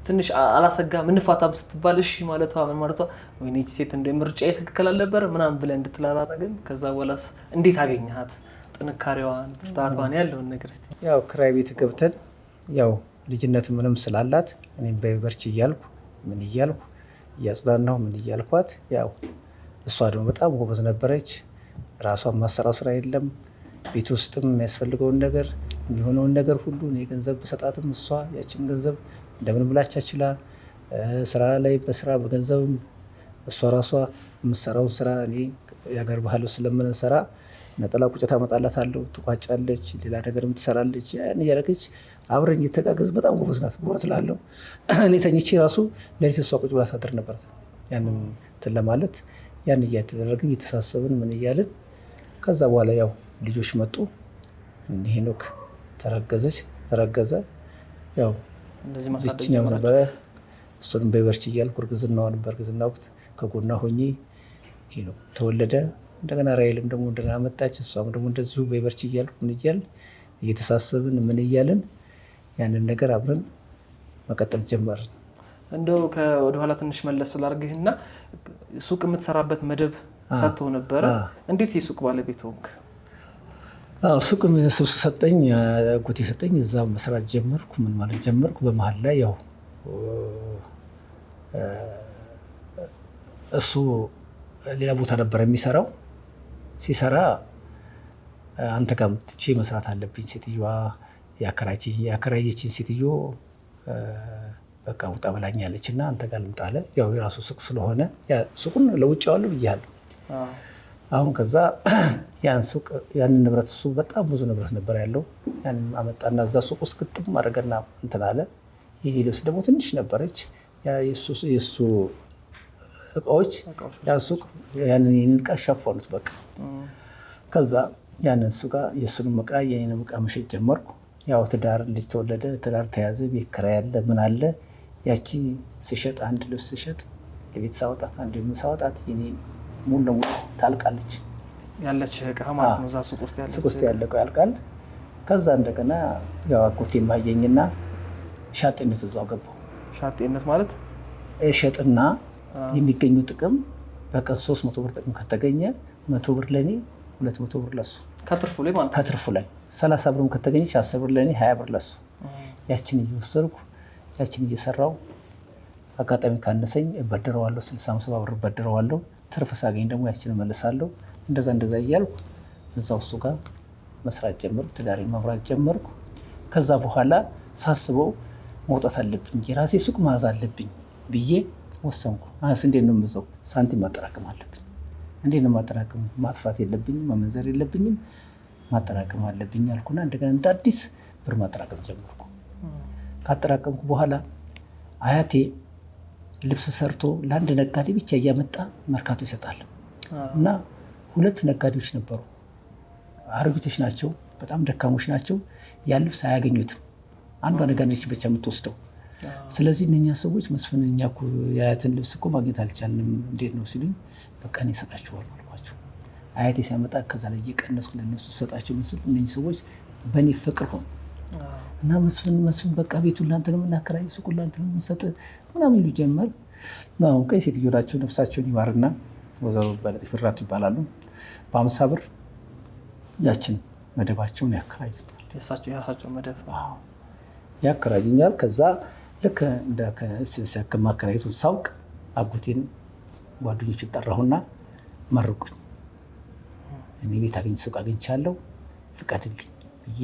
ትንሽ አላሰጋም እንፋታም ስትባል እሺ ማለቷ ምን ማለቷ ወይኔ እቺ ሴት እንደ ምርጫዬ ትክክል አልነበረ ምናምን ብለህ እንድትላላረግን ከዛ በኋላስ እንዴት አገኘሃት? ጥንካሬዋን ብርታቷን ያለውን ነገር እስቲ። ያው ክራይ ቤት ገብተን ያው ልጅነት ምንም ስላላት እኔም በበርቺ እያልኩ ምን እያልኩ እያጽናናሁ ምን እያልኳት ያው እሷ ደግሞ በጣም ጎበዝ ነበረች። ራሷን ማሰራው ስራ የለም። ቤት ውስጥም የሚያስፈልገውን ነገር የሚሆነውን ነገር ሁሉ እኔ ገንዘብ በሰጣትም እሷ ያችን ገንዘብ እንደምን ብላቻ ችላ ስራ ላይ በስራ በገንዘብም እሷ ራሷ የምትሰራውን ስራ እኔ የሀገር ባህል ስለምንሰራ ነጠላ ቁጭት አመጣላታለሁ፣ ትቋጫለች፣ ሌላ ነገርም ትሰራለች። ያን እያደረገች አብረን እየተጋገዝ በጣም ጎበዝ ናት። ጎበዝ ስላለው እኔ ተኝቼ ራሱ ሌሊት እሷ ቁጭ ብላ ታድር ነበር። ያንን እንትን ለማለት ያን እያተደረግን እየተሳሰብን ምን እያልን ከዛ በኋላ ያው ልጆች መጡ። ሄኖክ ተረገዘ። ያው ልጅኛም ነበረ እሱንም በበርቺ እያልኩ እርግዝና ወቅት ከጎና ሆኜ ሄኖክ ተወለደ። እንደገና ራይልም ደግሞ እንደገና መጣች። እሷም ደግሞ እንደዚሁ በበርቺ እያልኩ ምን እያልን እየተሳሰብን ምን እያልን ያንን ነገር አብረን መቀጠል ጀመርን። እንደው ወደኋላ ትንሽ መለስ ስላርግህና ሱቅ የምትሰራበት መደብ ሰጥተው ነበረ። እንዴት የሱቅ ባለቤት ሆንክ? ሱቅ ሰጠኝ፣ አጎቴ ሰጠኝ። እዛ መስራት ጀመርኩ። ምን ማለት ጀመርኩ። በመሀል ላይ ያው እሱ ሌላ ቦታ ነበር የሚሰራው። ሲሰራ አንተ ጋር መጥቼ መስራት አለብኝ፣ ሴትዮዋ ያከራየችኝ ሴትዮ በቃ ውጣ ብላኛለች እና አንተ ጋር ልምጣ አለ። ያው የራሱ ሱቅ ስለሆነ ሱቁን ለውጬዋለሁ ብያለሁ። አሁን ከዛ ያንን ንብረት እሱ በጣም ብዙ ንብረት ነበር ያለው። ያንን አመጣና እዛ ሱቅ ውስጥ ግጥም አድርገና እንትን አለ። ይሄ ልብስ ደግሞ ትንሽ ነበረች። የእሱ እቃዎች ያ ሱቅ ያንን እቃ ሸፈኑት በቃ። ከዛ ያንን እሱ ጋር የእሱንም እቃ የኔንም እቃ መሸጥ ጀመርኩ። ያው ትዳር ልጅ ተወለደ፣ ትዳር ተያዘ፣ ቤት ኪራይ ያለ ምን አለ። ያቺ ስሸጥ አንድ ልብስ ስሸጥ የቤት ሳወጣት አንድ ሳወጣት የኔ ሙሉ ለሙሉ ታልቃለች። ያለች እቃ ማለት ነው። እዛ ሱቅ ውስጥ ያለ እቃ ያልቃል። ከዛ እንደገና ያው አጎቴ ማየኝና ሻጤነት እዛው ገባሁ። ሻጤነት ማለት እሸጥና የሚገኙ ጥቅም በቀን 300 ብር ጥቅም ከተገኘ 100 ብር ለኔ 200 ብር ለሱ ከትርፉ ላይ ማለት ከትርፉ ላይ 30 ብርም ከተገኘች 10 ብር ለኔ 20 ብር ለሱ ያችን እየወሰድኩ ያችን እየሰራው አጋጣሚ ካነሰኝ እበድረዋለሁ። 60-70 ብር እበድረዋለሁ። ትርፍ ሳገኝ ደግሞ ያችን እመልሳለሁ። እንደዛ እያልኩ እዛው እሱ ጋር መስራት ጀመርኩ። ትዳሬን መምራት ጀመርኩ። ከዛ በኋላ ሳስበው መውጣት አለብኝ፣ የራሴ ሱቅ መያዝ አለብኝ ብዬ ወሰንኩ። እንዴት ነው የምይዘው? ሳንቲም ማጠራቀም አለብኝ። እንዴት ነው ማጠራቀም? ማጥፋት የለብኝም፣ መመንዘር የለብኝም፣ ማጠራቀም አለብኝ አልኩና እንደገና እንደ አዲስ ብር ማጠራቀም ጀመርኩ። ካጠራቀምኩ በኋላ አያቴ ልብስ ሰርቶ ለአንድ ነጋዴ ብቻ እያመጣ መርካቶ ይሰጣል እና 2 ነጋዴዎች ነበሩ። አሮጊቶች ናቸው፣ በጣም ደካሞች ናቸው። ያ ልብስ አያገኙትም። አንዷ ነጋዴች ብቻ የምትወስደው። ስለዚህ እነኛ ሰዎች መስፍን እኛ እኮ የአያትን ልብስ እኮ ማግኘት አልቻልንም እንዴት ነው ሲሉኝ፣ በቃ እኔ እሰጣቸዋለሁ አልኳቸው። አያቴ ሲያመጣ ከዛ ላይ እየቀነስኩ ለነሱ ሰጣቸው ምስል እነኚህ ሰዎች በእኔ ፍቅር ሆኑ እና መስፍን በቃ ቤቱን ላንተ ነው የምናከራይ፣ ሱቁን ላንተ ነው የምንሰጥ ምናምን ይሉ ጀመር። አሁን ቀይ ሴትዮ ናቸው፣ ነፍሳቸውን ይማርና ወይዘሮ በለጠች ብራቱ ይባላሉ። በ50 ብር ያችን መደባቸውን ያከራዩኛል። የራሳቸው መደብ ያከራዩኛል። ከዛ ልክ እንደ ከማከራየቱ ሳውቅ አጎቴን ጓደኞች ጠራሁና መርቁኝ። እኔ ቤት ሱቅ አግኝቻለሁ ፍቀድልኝ ብዬ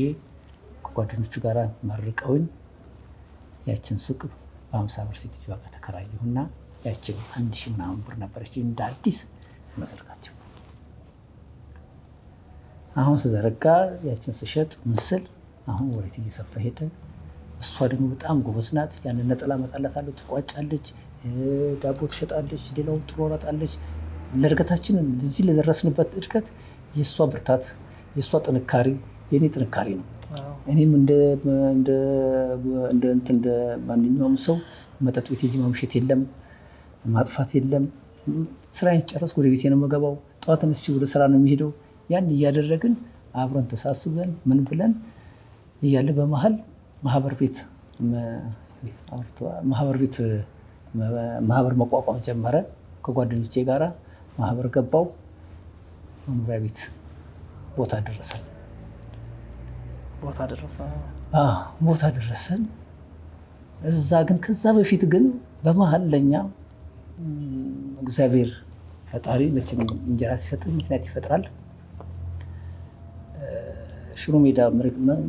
ከጓደኞቹ ጋር መርቀውኝ ያችን ሱቅ በ50 ብር ሴትዮዋ ጋር ተከራየሁና ያችን 1000 ምናምን ብር ነበረች እንደ አዲስ መዘርጋቸው። አሁን ስዘረጋ ያችን ስሸጥ ምስል አሁን ወሬት እየሰፋ ሄደ። እሷ ደግሞ በጣም ጎበዝ ናት። ያንን ነጠላ መጣላታለች፣ ትቋጫለች፣ ዳቦ ትሸጣለች፣ ሌላውን ትሮራጣለች። ለእድገታችን እዚህ ለደረስንበት እድገት የእሷ ብርታት፣ የእሷ ጥንካሬ የኔ ጥንካሬ ነው። እኔም እንደ ማንኛውም ሰው መጠጥ ቤት ሄጄ ማምሸት የለም፣ ማጥፋት የለም። ስራዬን ጨረስኩ ወደ ቤቴ ነው የምገባው። ጠዋት ተነስቼ ወደ ስራ ነው የሚሄደው። ያን እያደረግን አብረን ተሳስበን ምን ብለን እያለ በመሀል ማህበር መቋቋም ጀመረ። ከጓደኞቼ ጋራ ማህበር ገባው። መኖሪያ ቤት ቦታ ደረሰን። ቦታ ደረሰን። እዛ ግን ከዛ በፊት ግን በመሀል ለኛ እግዚአብሔር ፈጣሪ መቼም እንጀራ ሲሰጥ ምክንያት ይፈጥራል። ሽሮ ሜዳ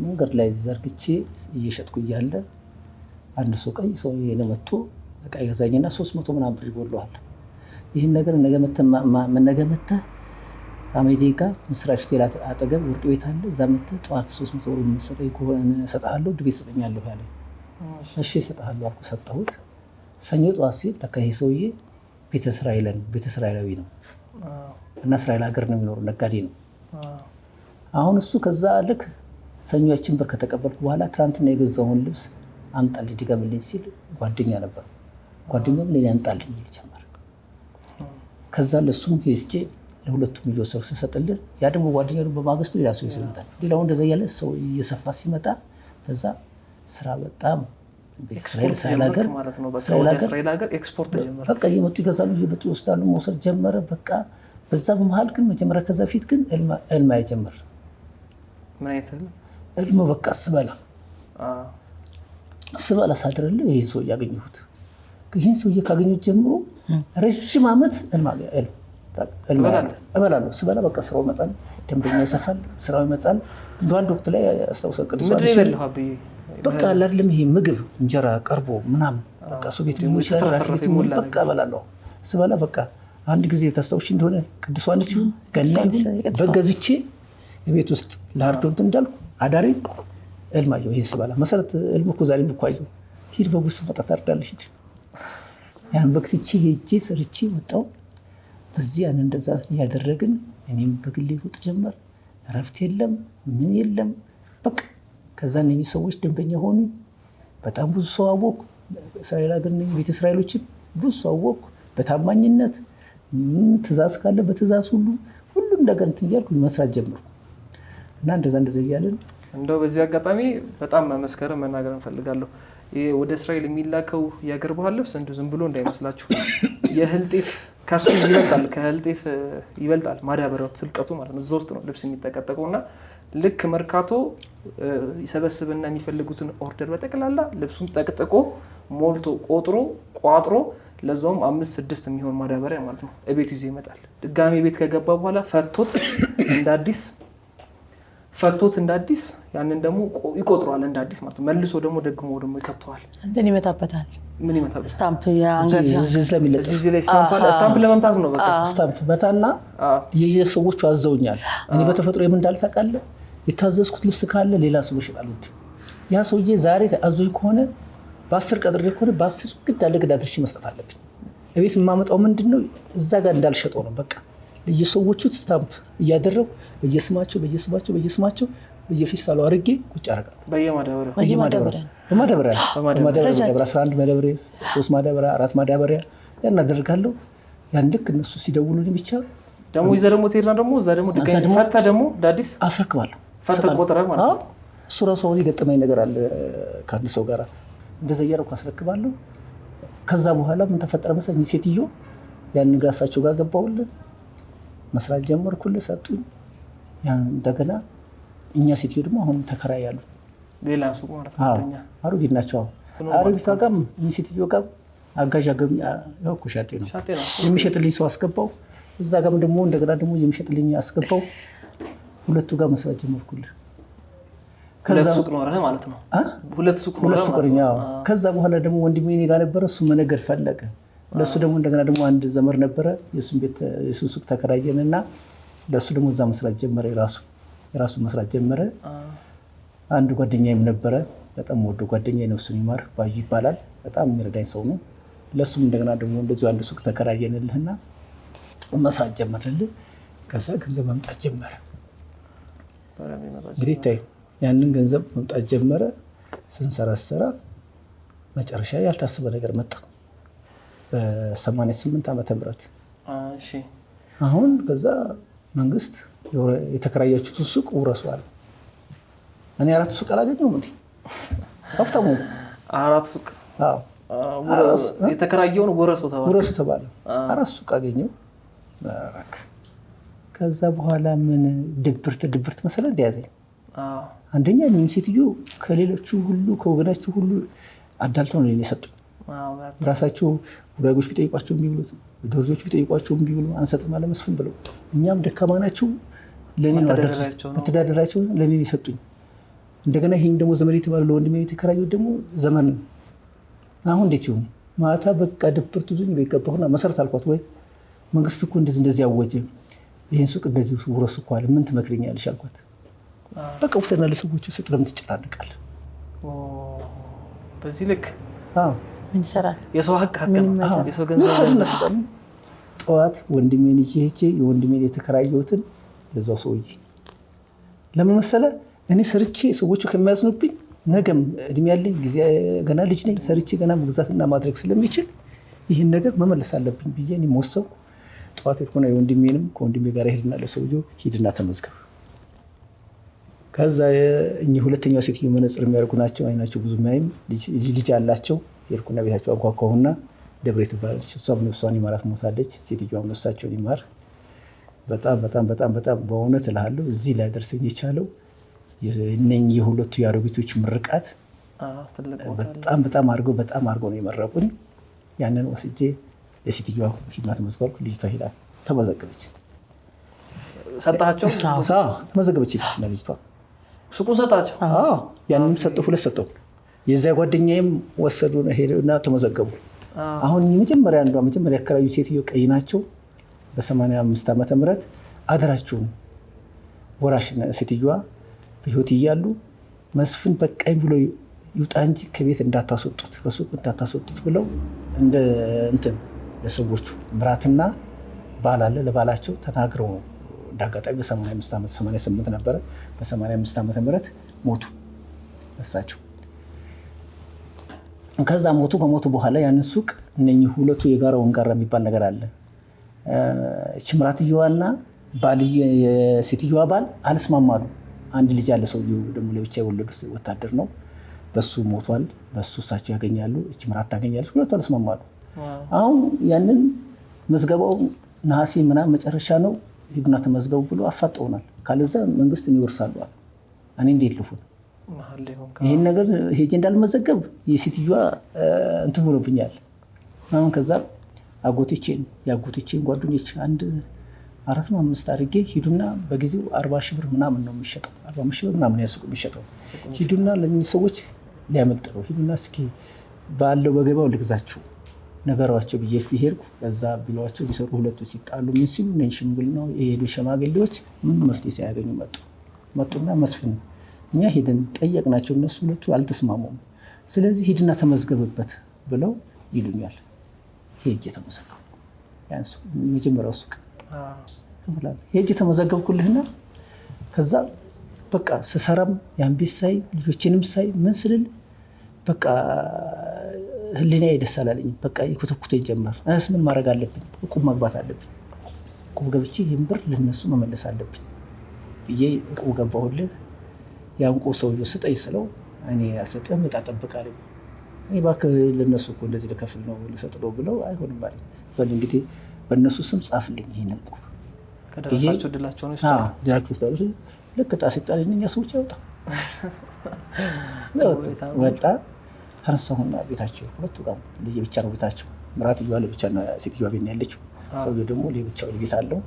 መንገድ ላይ ዘርግቼ እየሸጥኩ እያለ አንድ ሰው ቀይ ሰው መጥቶ እቃ ይገዛኝና 300 ምናምን ብር ይጎለዋል። ይህን ነገር ነገ መተህ አሜዲካ መስራች ሆቴል አጠገብ ወርቅ ቤት አለ፣ እዛ መተህ ጠዋት 300 ብር የምትሰጠኝ ከሆነ እሰጥሃለሁ፣ ድቤ እሰጠኛለሁ ያለኝ። እሺ እሰጥሃለሁ አልኩ፣ ሰጠሁት። ሰኞ ጠዋት ሲል ለካ ይሄ ሰውዬ ቤተ እስራኤላዊ ነው እና እስራኤል ሀገር ነው የሚኖረው፣ ነጋዴ ነው። አሁን እሱ ከዛ ልክ ሰኞችን ብር ከተቀበልኩ በኋላ ትናንትና የገዛውን ልብስ አምጣልኝ ድገምልኝ ሲል ጓደኛ ነበር። ጓደኛው ለኔ አምጣልኝ ይል ጀመረ። ከዛ ለሱም ሄጄ ለሁለቱም ይወሰው ስሰጥልን ያ ደግሞ ጓደኛው በማግስቱ ሌላ ሰው ይሰጣል። ሌላው እንደዛ ያለ ሰው እየሰፋ ሲመጣ በዛ ስራ በጣም እስራኤል ሀገር ኤክስፖርት ጀመረ። በቃ እየመጡ ይገዛሉ፣ እየመጡ ይወስዳሉ፣ መውሰድ ጀመረ። በቃ በዛ በመሀል ግን መጀመሪያ ከዛ ፊት ግን እልማ ጀመረ። ምን አይነት እልም? በቃ ስበላ ሳድርልህ ይህን ሰው ያገኘሁት። ይህን ሰውዬ ካገኙት ጀምሮ ረጅም ዓመት እበላለሁ። ስበላ በቃ ስራው ይመጣል፣ ደንበኛ ይሰፋል፣ ስራው ይመጣል። እንደ አንድ ወቅት ላይ አስታውሰው ቅዱሳን በቃ አይደለም ይሄ ምግብ እንጀራ ቀርቦ ምናምን በቃ ሰው ቤት ሊሆን ይችላል፣ ራስ ቤት ሊሆን በቃ እበላለሁ። ስበላ በቃ አንድ ጊዜ ታስታውሽ እንደሆነ ቅዱሳን ይሁን ገና ይሁን በገዝቼ የቤት ውስጥ ላርዶ እንትን እንዳልኩ አዳሪ እልማየሁ ይሄ ስበላ መሰረት እልም እኮ ዛሬ ብኳየው ሂድ በጉስ መጣት አርዳለሽ ሂድ ያን በክትቼ ሄጄ ሰርቼ ወጣው። በዚህ ያን እንደዛ ያደረግን እኔም በግሌ ሩጥ ጀመር። እረፍት የለም ምን የለም በቃ። ከዛ እነዚህ ሰዎች ደንበኛ ሆኑ። በጣም ብዙ ሰው አወኩ። እስራኤል ሀገር ነኝ፣ ቤተ እስራኤሎችን ብዙ ሰው አወኩ። በታማኝነት ትእዛዝ ካለ በትእዛዝ ሁሉም ነገር እንትን እያልኩ መስራት ጀመርኩ እና እንደዛ እያለን እንደው በዚህ አጋጣሚ በጣም መመስከርም መናገር እንፈልጋለሁ። ወደ እስራኤል የሚላከው የአገር ባህል ልብስ እንደው ዝም ብሎ እንዳይመስላችሁ የእህል ጤፍ ከሱ ይበልጣል፣ ከእህል ጤፍ ይበልጣል ማዳበሪያው ትልቀቱ ማለት ነው። እዛ ውስጥ ነው ልብስ የሚጠቀጠቀውና ልክ መርካቶ ይሰበስብና የሚፈልጉትን ኦርደር በጠቅላላ ልብሱን ጠቅጥቆ ሞልቶ ቆጥሮ ቋጥሮ ለዛውም 5-6 የሚሆን ማዳበሪያ ማለት ነው እቤት ይዞ ይመጣል። ድጋሚ ቤት ከገባ በኋላ ፈቶት እንዳዲስ ያንን ደግሞ ይቆጥሯል እንዳዲስ ማለት ነው። መልሶ ደግሞ ይከተዋል። እንትን ይመታበታል። ምን ይመታበታል? ስታምፕ ያንገት እዚህ ላይ ስታምፕ ለመምታት ነው። በቃ ስታምፕ በታና የየሰዎቹ አዘውኛል። እኔ በተፈጥሮ ምን እንዳልታውቃለህ የታዘዝኩት ልብስ ካለ ሌላ ሰው ይሽጣል። ያ ሰውዬ ዛሬ አዞኝ ከሆነ በ10 ቀጥሬ ከሆነ በ10 ግድ አድርሼ መስጠት አለብኝ። እቤት የማመጣው ምንድነው እዛ ጋር እንዳልሸጠው ነው። በቃ ለየሰዎቹ ስታምፕ እያደረጉ በየስማቸው በየፌስታሉ አድርጌ ቁጭ አደርጋለሁ። በማዳበሪያ 11 ማዳበሪያ 3 ማዳበሪያ 4 ማዳበሪያ ያን አደርጋለሁ። ያን ልክ እነሱ ሲደውሉልኝ ብቻ ደግሞ ይዘህ ደግሞ ትሄድና ደግሞ እዛ ደግሞ ድጋሚ ፈታ ደግሞ ዳዲስ አስረክባለሁ። ፈታ ቆጥራ ማለት ነው። እሱ ራሱ አሁን የገጠመኝ ነገር አለ ከአንድ ሰው ጋር እንደዛ እያደረኩ አስረክባለሁ። ከዛ በኋላ ምን ተፈጠረ መሰለኝ ሴትዮ ያን ጋሳቸው ጋር ገባሁልን መስራት ጀመርኩልህ ሰጡኝ። ያን እንደገና እኛ ሴትዮ ደግሞ አሁን ተከራያሉ ሌላ ሱቅ ማለት ነው። አሮጊት ናቸው። አሮጊቷ ጋር ሴትዮ ጋር አጋዥ ያው እኮ ሻጤ ነው የሚሸጥልኝ ሰው አስገባው። እዛ ጋርም ደግሞ እንደገና ደግሞ የሚሸጥልኝ አስገባው። ሁለቱ ጋር መስራት ጀመርኩልህ። ሁለት ሱቅ ኖረህ ማለት ነው። ሁለት ሱቅ ነው። ከዛ በኋላ ደግሞ ወንድሜ እኔ ጋር ነበረ። እሱ መነገር ፈለገ። ለሱ ደግሞ እንደገና ደግሞ አንድ ዘመር ነበረ። የሱን ሱቅ ተከራየንና ለሱ ደግሞ እዛ መስራት ጀመረ። የራሱ መስራት ጀመረ። አንድ ጓደኛዬም ነበረ በጣም ወዶ ጓደኛዬ ነፍሱን ይማር ባዩ ይባላል። በጣም የሚረዳኝ ሰው ነው። ለሱም እንደገና ደግሞ እንደዚሁ አንድ ሱቅ ተከራየንልህና መስራት ጀመርንልህ። ከዛ ገንዘብ መምጣት ጀመረ። እንግዲህ ታይ ያንን ገንዘብ መምጣት ጀመረ። ስንሰራ መጨረሻ ያልታሰበ ነገር መጣ በ88 ዓመተ ምህረት። አሁን ከዛ መንግስት የተከራያችሁትን ሱቅ ውረሱ አለ። እኔ 4 ሱቅ አላገኘሁም እንዴ ሀብታሙ 4 ሱቅ የተከራየውን ውረሱ ተባለ። 4 ሱቅ አገኘሁ። ከዛ በኋላ ምን ድብርት መሰለ እንደያዘኝ። አንደኛ እኔም ሴትዮ ከሌሎቹ ሁሉ ከወገናቸው ሁሉ አዳልተው ነው የሰጡኝ። ራሳቸው ጉራጌዎች ቢጠይቋቸው የሚብሉት ዶርዞች ቢጠይቋቸው የሚብሉ አንሰጥም አለ መስፍን ብለው እኛም ደካማ ናቸው ለኔ ነው መተዳደራቸው ለኔ ነው የሰጡኝ። እንደገና ይሄን ደግሞ ዘመድ የተባለ ለወንድሜ የተከራየው ደግሞ ዘመን አሁን እንዴት ይሁን ማታ በቃ ድብርት ዙኝ በይቀበውና መሰረት አልኳት ወይ መንግስት እኮ እንደዚህ ያወጀ ይሄን ሱቅ እንደዚህ ውረሱ እኮ አለ ምን ትመክሪኛለሽ አልኳት። በቃ ውሰና ለሰዎቹ ስጥ ለምን ትጨናነቃለህ? በዚህ ልክ ምን ይሰራል? የሰው ሀቅ ነው። የሰው ገንዘብ ጠዋት ወንድሜን ይሄጄ የወንድሜን የተከራየሁትን ለዛው ሰውዬ ለምን መሰለ እኔ ሰርቼ ሰዎቹ ከሚያዝኑብኝ ነገም እድሜ ያለኝ ጊዜ ገና ልጅ ነኝ ሰርቼ ገና መግዛትና ማድረግ ስለሚችል ይህን ነገር መመለስ አለብኝ ብዬ እኔ ወሰንኩ። ጠዋት ሆነ የወንድሜንም ከወንድሜ ጋር ሄድና ለሰውዬው ሂድና ተመዝገብ። ከዛ እኚህ ሁለተኛው ሴትዮ መነጽር የሚያደርጉ ናቸው። አይናቸው ብዙ ማይም ልጅ አላቸው። ሄድኩና ቤታቸው አንኳኳሁና ደብሬ ትባላለች። እሷም ነፍሷን ይማራት ሞታለች። ሴትዮዋም ነፍሳቸውን ይማር። በጣም በጣም በጣም በጣም በእውነት እልሃለሁ እዚህ ላይ ደርሰኝ የቻለው እነኚህ የሁለቱ የአሮጊቶች ምርቃት በጣም አድርገው ነው የመረቁኝ። ያንን ወስጄ ለሴትዮዋ ሂድና ተመዝገበች። ልጅቷ ሄዳ ተመዘገበች። ሰጣቸው? ተመዘገበች። ልጅና ልጅቷ ሱቁን ሰጣቸው? ያንንም ሰጠው፣ 2 ሰጠው። የዚያ ጓደኛዬም ወሰዱ ሄደውና ተመዘገቡ። አሁን መጀመሪያ ያከራዩ ሴትዮ ቀይ ናቸው። በ85 ዓመተ ምህረት አደራቸውን ወራሽ ሴትዮዋ በህይወት እያሉ መስፍን በቃኝ ብሎ ይውጣ እንጂ ከቤት እንዳታስወጡት ከሱቅ እንዳታስወጡት ብለው እንደ እንትን ለሰዎቹ ምራትና ባል አለ ለባላቸው ተናግረው ነው። እንዳጋጣሚ በ85 ዓመት 88 ነበረ። በ85 ዓመተ ምህረት ሞቱ እሳቸው። ከዛ ከሞቱ በኋላ ያንን ሱቅ እነኚህ ሁለቱ የጋራ ወንጋራ የሚባል ነገር አለ። ምራትየዋና የሴትዮዋ ባል አልስማማሉ። አንድ ልጅ አለ። ሰውየው ደግሞ ለብቻ የወለዱት ወታደር ነው። በሱ ሞቷል። በሱ እሳቸው ያገኛሉ፣ ምራት ታገኛለች። ሁለቱ አልስማማሉ። አሁን ያንን መዝገባው ነሐሴ ምናምን መጨረሻ ነው ሂዱና ተመዝገቡ ብሎ አፋጠውናል። ካለዛ መንግስትን ይወርሳሉ። እኔ እንዴት ልፉን? ይሄን ነገር ሄጄ እንዳልመዘገብ የሴትዮዋ እንትን ብሎብኛል። አሁን ከዛ የአጎቶቼን ጓደኞች 4-5 አድርጌ ሂዱና በጊዜው 40 ሺህ ብር ምናምን ነው የሚሸጠው። 45 ሺህ ብር ምናምን ያሱቁ የሚሸጠው። ሂዱና ለእኚህ ሰዎች ሊያመልጥ ነው። ሂዱና እስኪ ባለው በገበያው ልግዛችሁ ነገሯቸው ብዬ ሄድኩ። ከዛ ቢሏቸው ሊሰሩ ሁለቱ ሲጣሉ ምን ሲሉ እነ ሽምግል ነው የሄዱ ሸማግሌዎች ምን መፍትሄ ሳያገኙ መጡና መስፍን እኛ ሄደን ጠየቅናቸው። እነሱ ሁለቱ አልተስማሙም። ስለዚህ ሂድና ተመዝገብበት ብለው ይሉኛል። ሄጄ ተመዘገብኩ። የመጀመሪያው ሱቅ ሄጄ ተመዘገብኩልህና ከዛ በቃ ስሰራም ያን ቤት ሳይ ልጆችንም ሳይ ምን ስልል በቃ ህሊናዬ ደስ አላለኝ። በቃ ይኮተኩተኝ ጀመር። ምን ማድረግ አለብኝ? እቁብ መግባት አለብኝ። እቁብ ገብቼ ይህን ብር ለነሱ መመለስ አለብኝ ብዬ እቁብ ገባሁልህ። ያንቆ ሰውዬው ስጠኝ ስለው እኔ አልሰጥህም ዕጣ ጠብቃለኝ። እኔ እባክህ ለነሱ እኮ እንደዚህ ልከፍል ነው ልሰጥ ነው ብለው አይሆንም አለኝ። በል እንግዲህ በእነሱ ስም ጻፍልኝ ይሄን እቁብ ከደረሳቸው ድላቸው ነው። ልክ ዕጣ ሲጣልኝ እኛ ሰዎች ያወጣ ወጣ። ተነሳሁና ቤታቸው ሁለቱ ጋር ልጅ ብቻ ነው ቤታቸው። ምራትየዋ ለብቻ እና ሴትዮዋ ቤት ነው ያለችው። ሰውዬው ደግሞ ለብቻው ቤት አለው።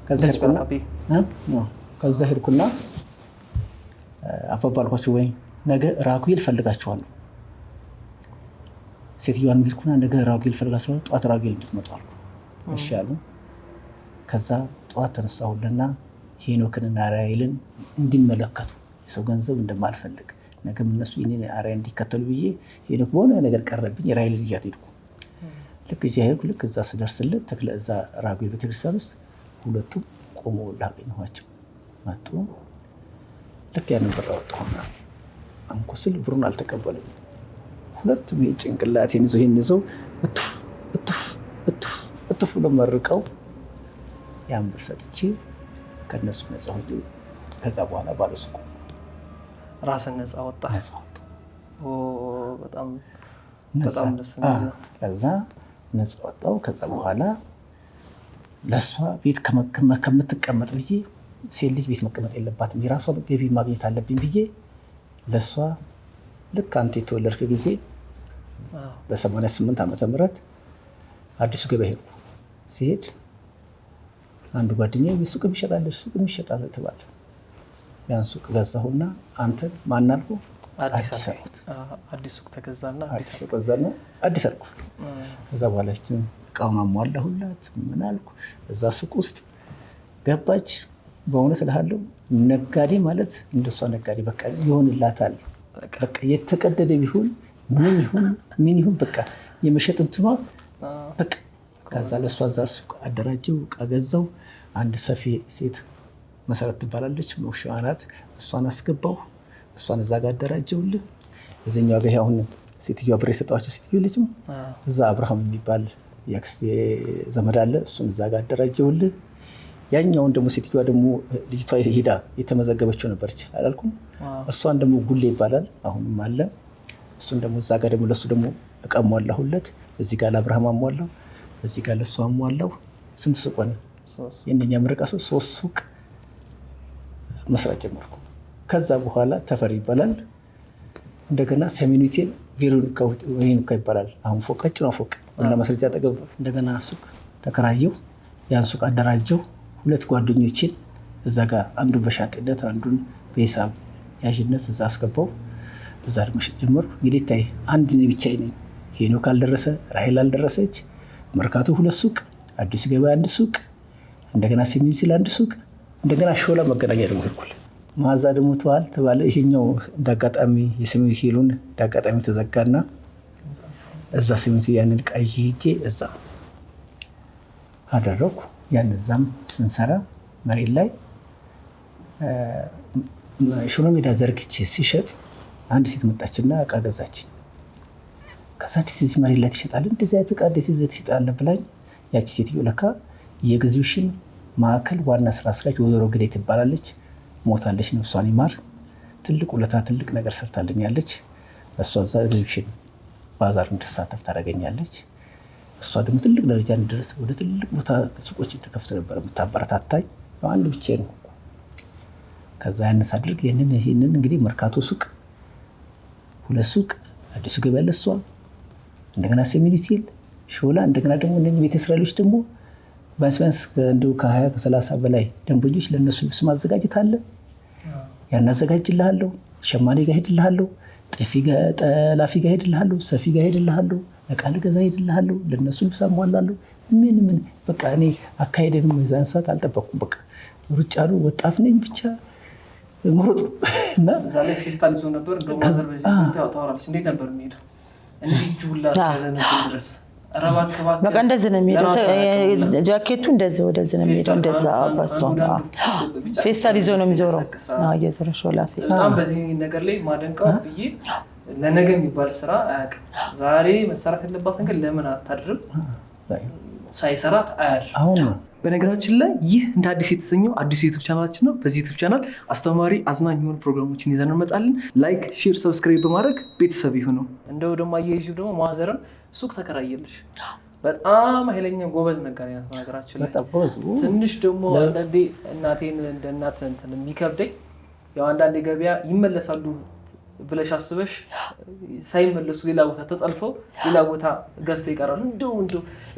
ከዛ ሄድኩና አባባ አልኳቸው ወይ ነገ ራጉኤል ፈልጋቸዋለሁ። ሴትዮዋን ሄድኩና ነገ ራጉኤል ፈልጋቸዋለሁ፣ ጠዋት ራጉኤል እንድትመጡ አልኩ። እሺ አሉ። ከዛ ጠዋት ተነሳሁልና ሄኖክንና ራጉኤልን እንዲመለከቱ የሰው ገንዘብ እንደማልፈልግ ነገም እነሱ እኔን አርአያ እንዲከተሉ ብዬ ሄኖክ በሆነ ነገር ቀረብኝ። ራሔል ልጅ አትሄድኩ ልክ እጄ ሄድኩ። ልክ እዛ ስደርስለት ተክለ እዛ ራጉኤል ቤተክርስቲያን ውስጥ ሁለቱም ቆመው ላገኘኋቸው መጡ። ልክ ያንን ብር አወጣሁና አንኩስል ብሩን አልተቀበሉም። ሁለቱም ጭንቅላቴን ይዘው እጥፍ እጥፍ እጥፍ እጥፍ ብለው መርቀው ያን ብር ሰጥቼ ከነሱ ነፃ ሆኜ ከዛ በኋላ ባለሱቁ ራስን ነፃ ወጣ። በጣም ደስ የሚል ነው። ከዛ ነፃ ወጣሁ። ከዛ በኋላ ለእሷ ቤት ከምትቀመጥ ብዬ ሴት ልጅ ቤት መቀመጥ የለባትም የራሷ ገቢ ማግኘት አለብኝ ብዬ ለእሷ ልክ አንተ የተወለድክ ጊዜ በ88 ዓመተ ምህረት አዲሱ ገበያ ሄድኩ። ሲሄድ አንዱ ጓደኛዬ ሱቅ ይሸጣል ተባለ። ያን ሱቅ ገዛሁና አንተ ማን አልኩ አዲስ ሱቅ ተገዛና አዲስ አልኩ። ከዛ በኋላችን እቃውን አሟላሁላት ምን አልኩ። እዛ ሱቅ ውስጥ ገባች። በእውነት እልሃለሁ ነጋዴ ማለት እንደሷ ነጋዴ በቃ ይሆንላታል። በቃ የተቀደደ ቢሆን ምን ይሁን በቃ የመሸጥ እንትኗ በቃ። ከዛ ለእሷ እዛ ሱቅ አደራጀው፣ እቃ ገዛው። አንድ ሰፊ ሴት መሰረት ትባላለች ሙሽዋ ናት። እሷን አስገባው። እሷን እዛ ጋር አደራጀውልህ። እዚህኛው ጋር አሁን ሴትዮዋ ብር የሰጣቸው ሴትዮ ልጅም እዛ አብርሃም የሚባል ያክስቴ ዘመድ አለ። እሱን እዛ ጋር አደራጀውልህ። ያኛውን ደግሞ ሴትዮዋ ደግሞ ልጅቷ ሄዳ የተመዘገበችው ነበረች አላልኩም? እሷን ደግሞ ጉሌ ይባላል አሁንም አለ። እሱን ደግሞ እዛ ጋር ደግሞ ለሱ ደግሞ እቃ ሟላሁለት። እዚህ ጋር ለአብርሃም አሟላው፣ እዚህ ጋር ለሱ አሟላው። ስንት ሱቅ ሆነ? የእነኛ ምርቃ 3 ሱቅ መስራት ጀመርኩ። ከዛ በኋላ ተፈሪ ይባላል። እንደገና ሰሜን ሆቴል ቬሮኒካ ይባላል። አሁን ፎቃችን ነው ፎቅ እና ማስረጃ አጠገብ እንደገና ሱቅ ተከራየው። ያን ሱቅ አደራጀው። 2 ጓደኞችን እዛ ጋር አንዱን በሻጥነት አንዱን በሂሳብ ያዥነት እዛ አስገባው። እዛ ደግሞ መሸጥ ጀመርኩ። እንግዲህ ታይ አንድ ነኝ ብቻዬን ነኝ። ሄኖክ አልደረሰ፣ ራሔል አልደረሰች። መርካቶ 2 ሱቅ፣ አዲስ ገበያ 1 ሱቅ፣ እንደገና ሰሜን ሆቴል 1 ሱቅ፣ እንደገና ሾላ መገናኛ ደግሞ ሄድኩል። ማዛ ደግሞ ተዋል ተባለ። ይሄኛው እንዳጋጣሚ የሰሜን ሆቴሉን እንዳጋጣሚ ተዘጋና እዛ ሰሜን ሆቴል ያንን ቀይ ሄጄ እዛ አደረኩ። ያን እዛም ስንሰራ መሬት ላይ ሽሮ ሜዳ ዘርግቼ ሲሸጥ አንድ ሴት መጣችና እቃ ገዛች። ከዛ እንዴት እዚህ መሬት ላይ ትሸጣለህ? እንደዚህ አይነት እቃ እንዴት እዚህ ትሸጣለህ ብላኝ፣ ያቺ ሴትዮ ለካ የኤግዚቢሽን ማዕከል ዋና ስራ አስኪያጅ ወይዘሮ ግዴ ትባላለች። ሞታለች፣ ነፍሷን ይማር። ትልቅ ውለታ ትልቅ ነገር ሰርታልኛለች። እሷ እዛ ኤግዚቢሽን ባዛር እንድሳተፍ ታደርገኛለች። እሷ ደግሞ ትልቅ ደረጃ እንድደርስ ወደ ትልቅ ቦታ ሱቆችን ተከፍቶ ነበር የምታበረታታኝ። አንድ ብቻዬን ነው። ከዛ ያነሳ አድርግ ይሄንን እንግዲህ መርካቶ ሱቅ 2 ሱቅ፣ አዲሱ ገበያ ለሷ፣ እንደገና ሰሜን ሆቴል፣ ሾላ፣ እንደገና ደግሞ እነዚህ ቤተ እስራኤሎች ደግሞ ቢያንስ እንደው ከ20 ከ30 በላይ ደንበኞች ለነሱ ልብስ ማዘጋጀት አለ። ያን አዘጋጅልሃለሁ፣ ሸማኔ ጋር ሄድልሃለሁ፣ ጠላፊ ጋር ሄድልሃለሁ፣ ሰፊ ጋር ሄድልሃለሁ፣ እቃ ልገዛ ሄድልሃለሁ፣ ለነሱ ልብስ አሟላለሁ። ምን በቃ እኔ አካሄደን የዛን ሰዓት አልጠበቅኩም። በቃ ሩጫ ነው፣ ወጣት ነኝ ብቻ ምሮጥ እና እዛ ላይ ፌስታል ይዞ ነበር። እንደው ማዘር በዚህ ታወራለች። እንዴት ነበር የሚሄደው? እንዲህ ጁላ እስከዘነብ ድረስ በቃ እንደዚህ ነው የሚሄደው። ጃኬቱ እንደዚህ ወደዚህ ነው የሚሄደው። እንደዛ አባስቷን ፌስታል ይዞ ነው የሚዞረው። እየዞረ ሾላ ሲል በጣም በዚህ ነገር ላይ ማደንቀው ብዬ ለነገ የሚባል ስራ አያውቅም። ዛሬ መሰራት ያለባት ነገር ለምን አታድርም? ሳይሰራት አያድር። አሁን በነገራችን ላይ ይህ እንደ አዲስ የተሰኘው አዲሱ ዩቲዩብ ቻናላችን ነው። በዚህ ዩቲዩብ ቻናል አስተማሪ፣ አዝናኝ የሆኑ ፕሮግራሞችን ይዘን እንመጣለን። ላይክ፣ ሼር፣ ሰብስክራይብ በማድረግ ቤተሰብ ይሁኑ። እንደው ደግሞ አያይዙ ደግሞ ማዘርም ሱቅ ተከራየልሽ። በጣም ኃይለኛ ጎበዝ ነጋዴ ናት። በነገራችን ላይ ትንሽ ደግሞ አንዳንዴ እናቴን እንደ እናት እንትን የሚከብደኝ ያው አንዳንዴ ገበያ ይመለሳሉ ብለሽ አስበሽ ሳይመለሱ ሌላ ቦታ ተጠልፈው ሌላ ቦታ ገዝተው ይቀራሉ። እንደው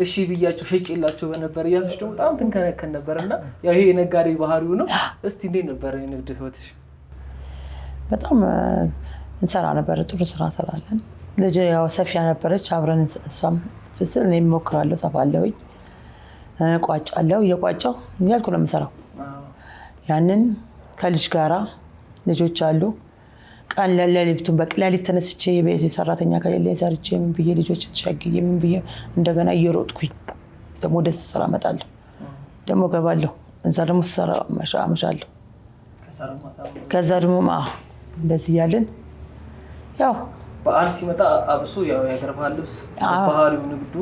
እሺ ብያቸው ሸጬላቸው በነበር እያልሽ ደግሞ በጣም ትንከነከን ነበርና ያው ይሄ የነጋዴ ባህሪው ነው። እስቲ እንዴት ነበር የንግድ ህይወትሽ? በጣም እንሰራ ነበር። ጥሩ ስራ ሰራለን። ልጅ ያው ሰፊያ ነበረች። አብረን እሷም ስስል እኔም እሞክራለሁ፣ ሰፋለሁኝ፣ ቋጫለሁ። እየቋጫው እያልኩ ነው የምሰራው። ያንን ከልጅ ጋራ ልጆች አሉ ቀን ለሌሊቱን በቅላሊት ተነስቼ የቤት ሰራተኛ ከሌለኝ ሰርቼ ምን ብዬ ልጆች ተሻግዬ ምን ብዬ እንደገና እየሮጥኩኝ ደግሞ ወደ ስራ እመጣለሁ ደግሞ ገባለሁ እዛ ደግሞ ስራ አመሻለሁ ከዛ ደግሞ እንደዚህ ያለን ያው በዓል ሲመጣ አብሶ ያው የሀገር ባህል ልብስ ባህሪው ንግዱ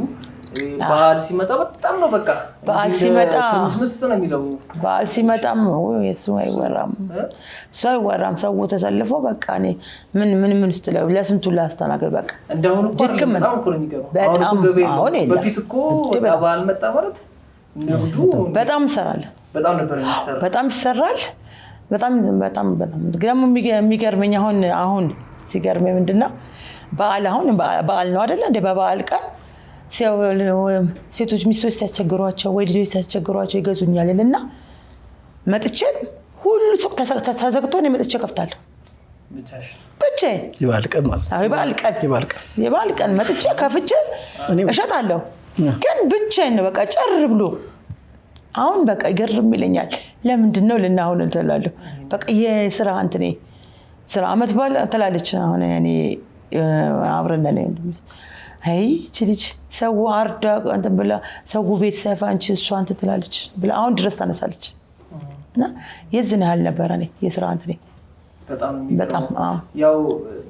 በዓል ሲመጣ በጣም ነው በቃ በዓል ሲመጣ ትምስምስ ነው የሚለው በዓል ሲመጣም እሱ አይወራም ሰው ተሰልፎ በቃ እኔ ምን ውስጥ ለስንቱ ላስተናገድ በቃ እንደሆነ በጣም እኮ ነው የሚገባው በጣም በፊት እኮ በዓል መጣ ማለት ንግዱ በጣም ይሰራል በጣም ነበር የሚሰራው በጣም ይሰራል በጣም ደግሞ የሚገርመኝ አሁን ሲገርመኝ ምንድነው በዓል ነው አይደል እንደ በበዓል ቀን ሴቶች ሚስቶች ሲያስቸግሯቸው ወይ ልጆች ሲያስቸግሯቸው ይገዙኛልና መጥቼ ሁሉ ሱቅ ተዘግቶ ነው መጥቼ ከፍታለሁ ብቻ የበዓል ቀን ማለት ነው የበዓል ቀን መጥቼ ከፍቼ እሸጣለሁ ግን ብቻዬን ነው በቃ ጨር ብሎ አሁን በቃ ይገርም ይለኛል ለምንድነው ለናሁን እንተላለሁ በቃ የስራ እንትኔ ስራ አመት ባለ ተላለች አሁን እኔ አብረን ነን አይ ልጅ ሰው አርዳ እንትን ብላ ሰው ቤት ሳይፋንቺ እሷ አንተ ትላለች ብላ አሁን ድረስ ታነሳለች እና የዝን ያህል ነበር እኔ የስራ እንትኔ በጣም ያው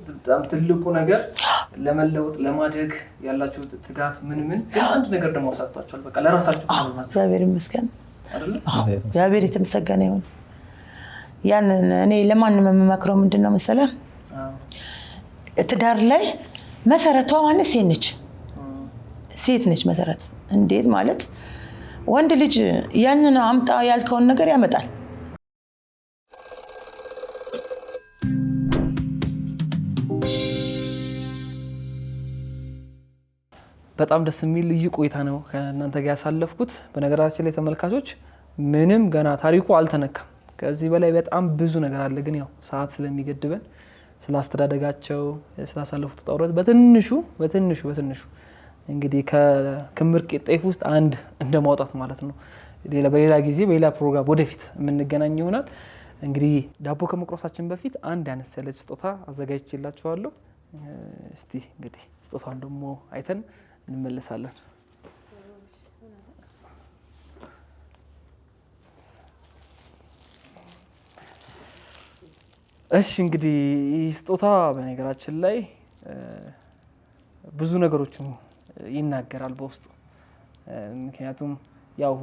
በጣም ትልቁ ነገር ለመለወጥ ለማደግ ያላችሁ ትጋት ምን ግን አንድ ነገር ደግሞ አሳጥቷችኋል በቃ ለራሳችሁ ማለት እግዚአብሔር ይመስገን አይደል እግዚአብሔር የተመሰገነ ይሁን ያን እኔ ለማንም የምመክረው ምንድነው መሰለህ ትዳር ላይ መሰረቷ ማለት ሴት ነች መሰረት እንዴት ማለት ወንድ ልጅ ያንን አምጣ ያልከውን ነገር ያመጣል በጣም ደስ የሚል ልዩ ቆይታ ነው ከእናንተ ጋር ያሳለፍኩት በነገራችን ላይ ተመልካቾች ምንም ገና ታሪኩ አልተነካም ከዚህ በላይ በጣም ብዙ ነገር አለ ግን ያው ሰዓት ስለሚገድበን ስላስተዳደጋቸው ስላሳለፉት ጣውረት በትንሹ እንግዲህ ከክምር ጤፍ ውስጥ አንድ እንደማውጣት ማለት ነው በሌላ ጊዜ በሌላ ፕሮግራም ወደፊት የምንገናኝ ይሆናል እንግዲህ ዳቦ ከመቁረሳችን በፊት አንድ ያነሰለ ስጦታ አዘጋጅቼላችኋለሁ እስቲ እንግዲህ ስጦታውን ደግሞ አይተን እንመለሳለን እሺ እንግዲህ ስጦታ በነገራችን ላይ ብዙ ነገሮችን ይናገራል በውስጡ ምክንያቱም ያው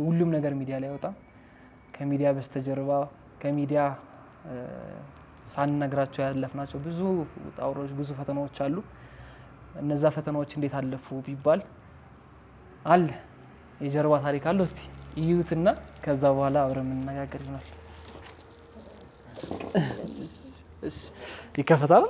ሁሉም ነገር ሚዲያ ላይ ወጣ ከሚዲያ በስተጀርባ ከሚዲያ ሳንነግራቸው ያለፍናቸው ብዙ ጣውሮች ብዙ ፈተናዎች አሉ እነዛ ፈተናዎች እንዴት አለፉ ቢባል አለ የጀርባ ታሪክ አለ እስቲ እዩትና ከዛ በኋላ አብረን እንነጋገር ይሆናል ይከፈታል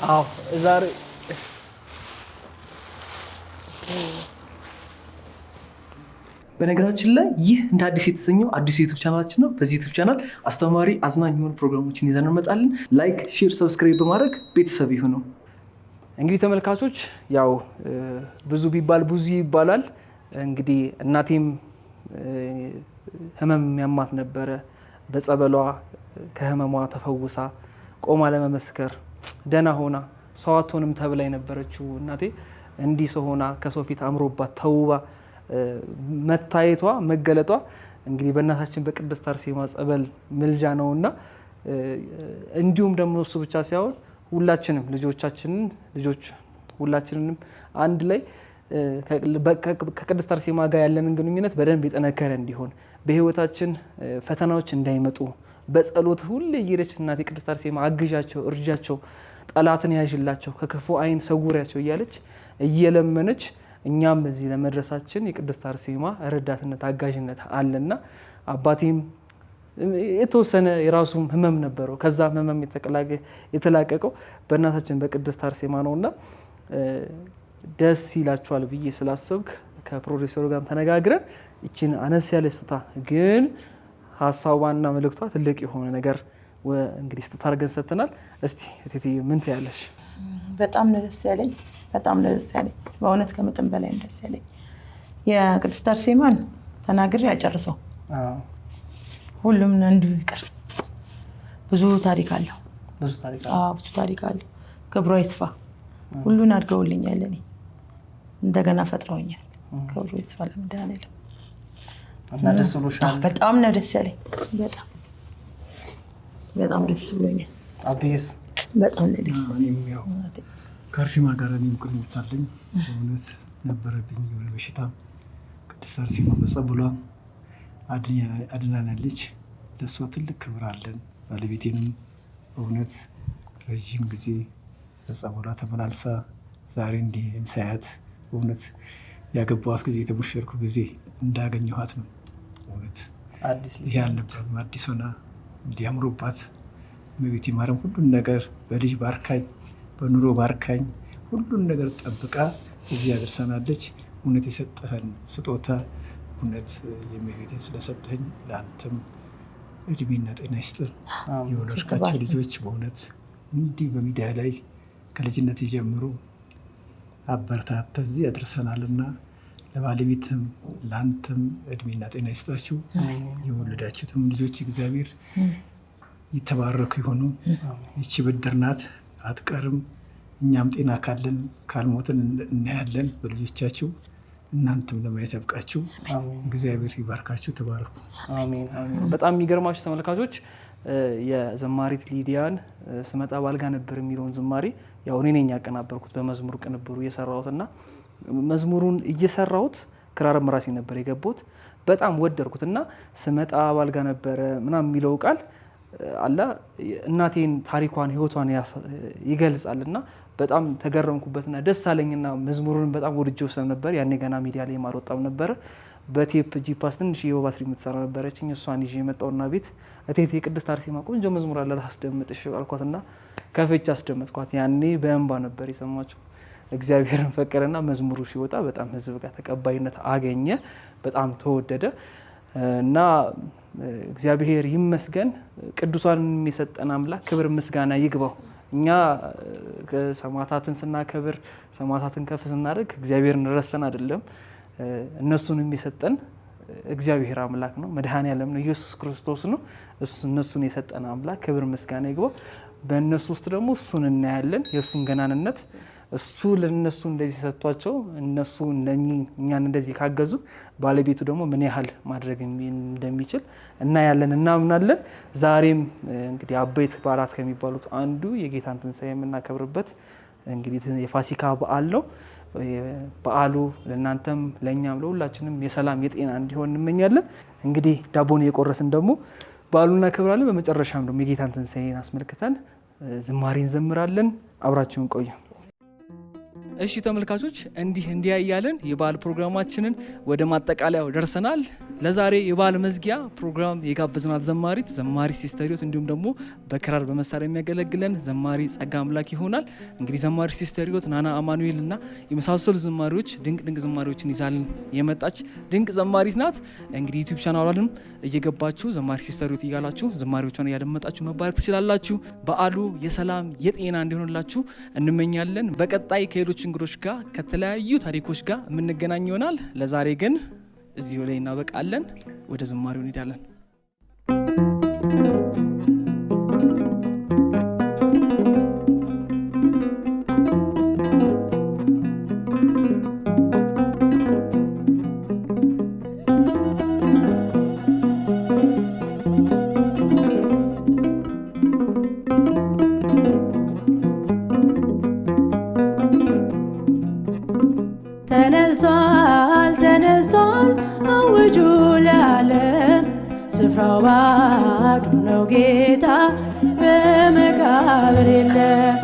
አዎ ዛሬ በነገራችን ላይ ይህ እንደ አዲስ የተሰኘው አዲሱ ዩቲዩብ ቻናላችን ነው በዚህ ዩቲዩብ ቻናል አስተማሪ አዝናኝ የሆኑ ፕሮግራሞችን ይዘን እንመጣለን ላይክ ሼር ሰብስክራይብ በማድረግ ቤተሰብ ይሁኑ እንግዲህ ተመልካቾች ያው ብዙ ቢባል ብዙ ይባላል እንግዲህ እናቴም ህመም ያማት ነበረ በጸበሏ ከህመሟ ተፈውሳ ቆማ ለመመስከር ደና ሆና ሰው አትሆንም ተብላ የነበረችው እናቴ እንዲህ ሰው ሆና ከሰው ፊት አምሮባት ተውባ መታየቷ መገለጧ እንግዲህ በእናታችን በቅድስት አርሴማ ጸበል ምልጃ ነውና እንዲሁም ደግሞ እሱ ብቻ ሳይሆን ሁላችንም ልጆች ሁላችንንም አንድ ላይ ከቅድስት አርሴማ ጋር ያለንን ግንኙነት በደንብ የጠነከረ እንዲሆን በህይወታችን ፈተናዎች እንዳይመጡ በጸሎት ሁሌ እየሄደች እናቴ ቅድስት አርሴማ አግዣቸው እርጃቸው ጠላትን ያዥላቸው ከክፉ አይን ሰውሪያቸው እያለች እየለመነች እኛም በዚህ ለመድረሳችን የቅድስት አርሴማ ረዳትነት አጋዥነት አለና አባቴም የተወሰነ የራሱም ህመም ነበረው ከዛ ህመም የተላቀቀው በእናታችን በቅድስት አርሴማ ነውና ደስ ይላችኋል ብዬ ስላሰብክ ከፕሮዲዩሰሩ ጋር ተነጋግረን እቺን አነስ ያለ ስጦታ ግን ሐሳቧና መልእክቷ ትልቅ የሆነ ነገር እንግዲህ ስጦታ አድርገን ሰጥተናል። እስቲ እቴቴ ምን ትያለሽ? በጣም ነው ደስ ያለኝ። በእውነት ከመጠን በላይ ነው ደስ ያለኝ። የቅድስት አርሴማን ተናግሬ አልጨርሰው። ሁሉም እንዲሁ ይቅር። ብዙ ታሪክ አለው። ብዙ ታሪክ አለው። ክብሯ ይስፋ። ሁሉን አድርገውልኛል። እኔ እንደገና ፈጥረውኛል። ክብሩ ይስፋ ለመድኃኔዓለም። እና ደስ ብሎሻል? በጣም ነው ደስ ያለኝ። በጣም ደስ ብሎኛል። አብዬስ? በጣም ነው ደስ ያለኝ። ከአርሴማ ጋር እኔም ቁርኝት አለኝ። በእውነት ነበረብኝ የሆነ በሽታ። ቅድስት አርሴማ በጸበሏ አድናናለች። ለእሷ ትልቅ ክብር አለን። ባለቤቴንም በእውነት ረዥም ጊዜ በጸበሏ ተመላልሳ ዛሬ እንዲህ ሳያት በእውነት ያገባኋት ጊዜ የተሞሸርኩ ጊዜ እንዳገኘኋት ነው። በእውነት ይሄ አልነበረም። አዲስ ሆና እንዲያምሩባት እመቤቴ ማርያም ሁሉን ነገር በልጅ ባርካኝ፣ በኑሮ ባርካኝ፣ ሁሉን ነገር ጠብቃ እዚህ ያደርሰናለች። እውነት የሰጠህን ስጦታ እውነት የእመቤቴን ስለሰጠኝ ለአንተም እድሜና ጤና ይስጥህ። የወለድካቸው ልጆች በእውነት እንዲህ በሚዲያ ላይ ከልጅነት ጀምሮ አበረታተህ እዚህ ያደርሰናልና ለባለቤትም ለአንተም እድሜና ጤና ይስጣችሁ። የወለዳችሁትም ልጆች እግዚአብሔር ይተባረኩ ይሆኑ። ይቺ ብድር ናት፣ አትቀርም። እኛም ጤና ካለን ካልሞትን እናያለን በልጆቻችሁ። እናንተም ለማየት ያብቃችሁ። እግዚአብሔር ይባርካችሁ። ተባረኩ። አሜን አሜን። በጣም የሚገርማችሁ ተመልካቾች የዘማሪት ሊዲያን ስመጣ ባልጋ ነበር የሚለውን ዝማሬ ያው እኔ ነኝ ያቀናበርኩት በመዝሙር ቅንብሩ እየሰራሁትና መዝሙሩን እየሰራሁት ክራርም ራሴ ነበር የገባሁት። በጣም ወደድኩትና ስመጣ ባልጋ ነበረ ምናምን የሚለው ቃል አላ እናቴን ታሪኳን ህይወቷን ይገልጻልና በጣም ተገረምኩበትና ደስ አለኝና መዝሙሩን በጣም ወድጄው ነበር። ያኔ ገና ሚዲያ ላይ ማልወጣም ነበር። በቴፕ ጂፓስ ትንሽ የባትሪ የምትሰራ ነበረችኝ። እሷን ይዤ መጣውና ቤት እቴቴ ቅድስት አርሴማ ቆንጆ መዝሙር አለ አስደምጥሽ አልኳትና ከፈች አስደምጥኳት። ያኔ በእንባ ነበር የሰማችው። እግዚአብሔርን ፈቀደና መዝሙሩ ሲወጣ በጣም ህዝብ ጋር ተቀባይነት አገኘ። በጣም ተወደደ እና እግዚአብሔር ይመስገን። ቅዱሳን የሰጠን አምላክ ክብር ምስጋና ይግባው። እኛ ሰማዕታትን ስናከብር ሰማዕታትን ከፍ ስናደርግ እግዚአብሔርን ረስተን አይደለም። እነሱንም የሰጠን እግዚአብሔር አምላክ ነው፣ መድኃኔዓለም ነው፣ ኢየሱስ ክርስቶስ ነው። እነሱን የሰጠን አምላክ ክብር ምስጋና ይግባው። በእነሱ ውስጥ ደግሞ እሱን እናያለን፣ የእሱን ገናንነት። እሱ ለነሱ እንደዚህ ሰጥቷቸው እነሱ እኛን እንደዚህ ካገዙ ባለቤቱ ደግሞ ምን ያህል ማድረግ እንደሚችል እናያለን፣ እናምናለን። ዛሬም እንግዲህ አበይት በዓላት ከሚባሉት አንዱ የጌታን ትንሣኤ የምናከብርበት እንግዲህ የፋሲካ በዓል ነው። በዓሉ ለእናንተም ለእኛም ለሁላችንም የሰላም የጤና እንዲሆን እንመኛለን። እንግዲህ ዳቦን የቆረስን ደግሞ በዓሉን እናከብራለን። በመጨረሻም ደግሞ የጌታን ትንሣኤን አስመልክተን ዝማሬ እንዘምራለን። አብራችሁን ቆዩ። እሺ ተመልካቾች እንዲህ እያለን የበዓል ፕሮግራማችንን ወደ ማጠቃለያው ደርሰናል። ለዛሬ የበዓል መዝጊያ ፕሮግራም የጋበዝናት ዘማሪ ሲስተር ሕይወት እንዲሁም ደግሞ በክራር በመሳሪያ የሚያገለግለን ዘማሪ ጸጋ አምላክ ይሆናል። እንግዲህ ዘማሪ ሲስተር ሕይወት ናና አማኑኤል እና የመሳሰሉ ዘማሪዎች ድንቅ ዘማሪዎችን ይዛልን የመጣች ድንቅ ዘማሪት ናት። እንግዲህ ዩቲዩብ ቻናሏንም እየገባችሁ ዘማሪ ሲስተር ሕይወት እያላችሁ ዘማሪዎቿን እያደመጣችሁ መባረክ ትችላላችሁ። በዓሉ የሰላም የጤና እንዲሆንላችሁ እንመኛለን። በቀጣይ ከሌሎች እንግዶች ጋር ከተለያዩ ታሪኮች ጋር የምንገናኝ ይሆናል። ለዛሬ ግን እዚሁ ላይ እናበቃለን። ወደ ዝማሬው እንሄዳለን። ተነስቷል አውጁ ለዓለም ስፍራው ባዶ ነው ጌታ በመቃብር የለም።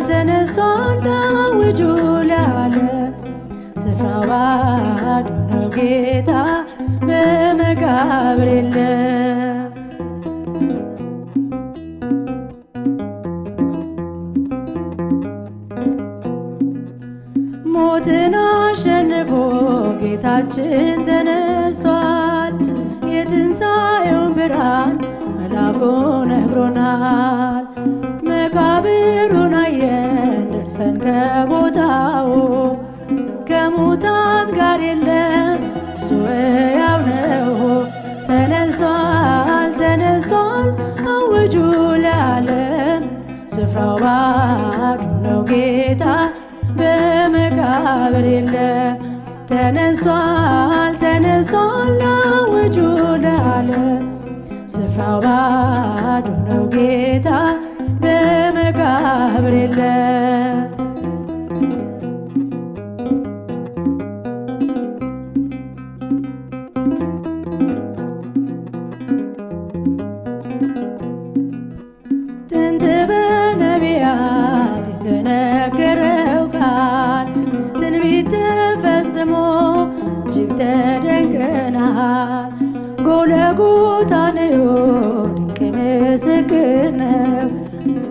ተነስቷል አውጁ ለዓለም ስፍራው ባዶ ነው ጌታ በመቃብር የለም። ሞትን አሸንፎ ጌታችን ተነስቷል። የትንሣኤውን ብርሃን ደርሰን ከቦታው ከሙታን ጋር የለም እሱ ሕያው ነው። ተነስቷል ተነስቷል አውጁ ለዓለም ስፍራው ባዶ ነው ጌታ በመቃብር የለም። ተነስቷል ተነስቷል አውጁ ለዓለም ስፍራው ባዶ ነው ጌታ በመቃብር የለም። ጥንት በነቢያት የተነገረው ቃል ትንቢት ተፈጽሞ እጅግ ተደንቀናል። ጎልጎታ ነው ድንቅ ምስክር ነው።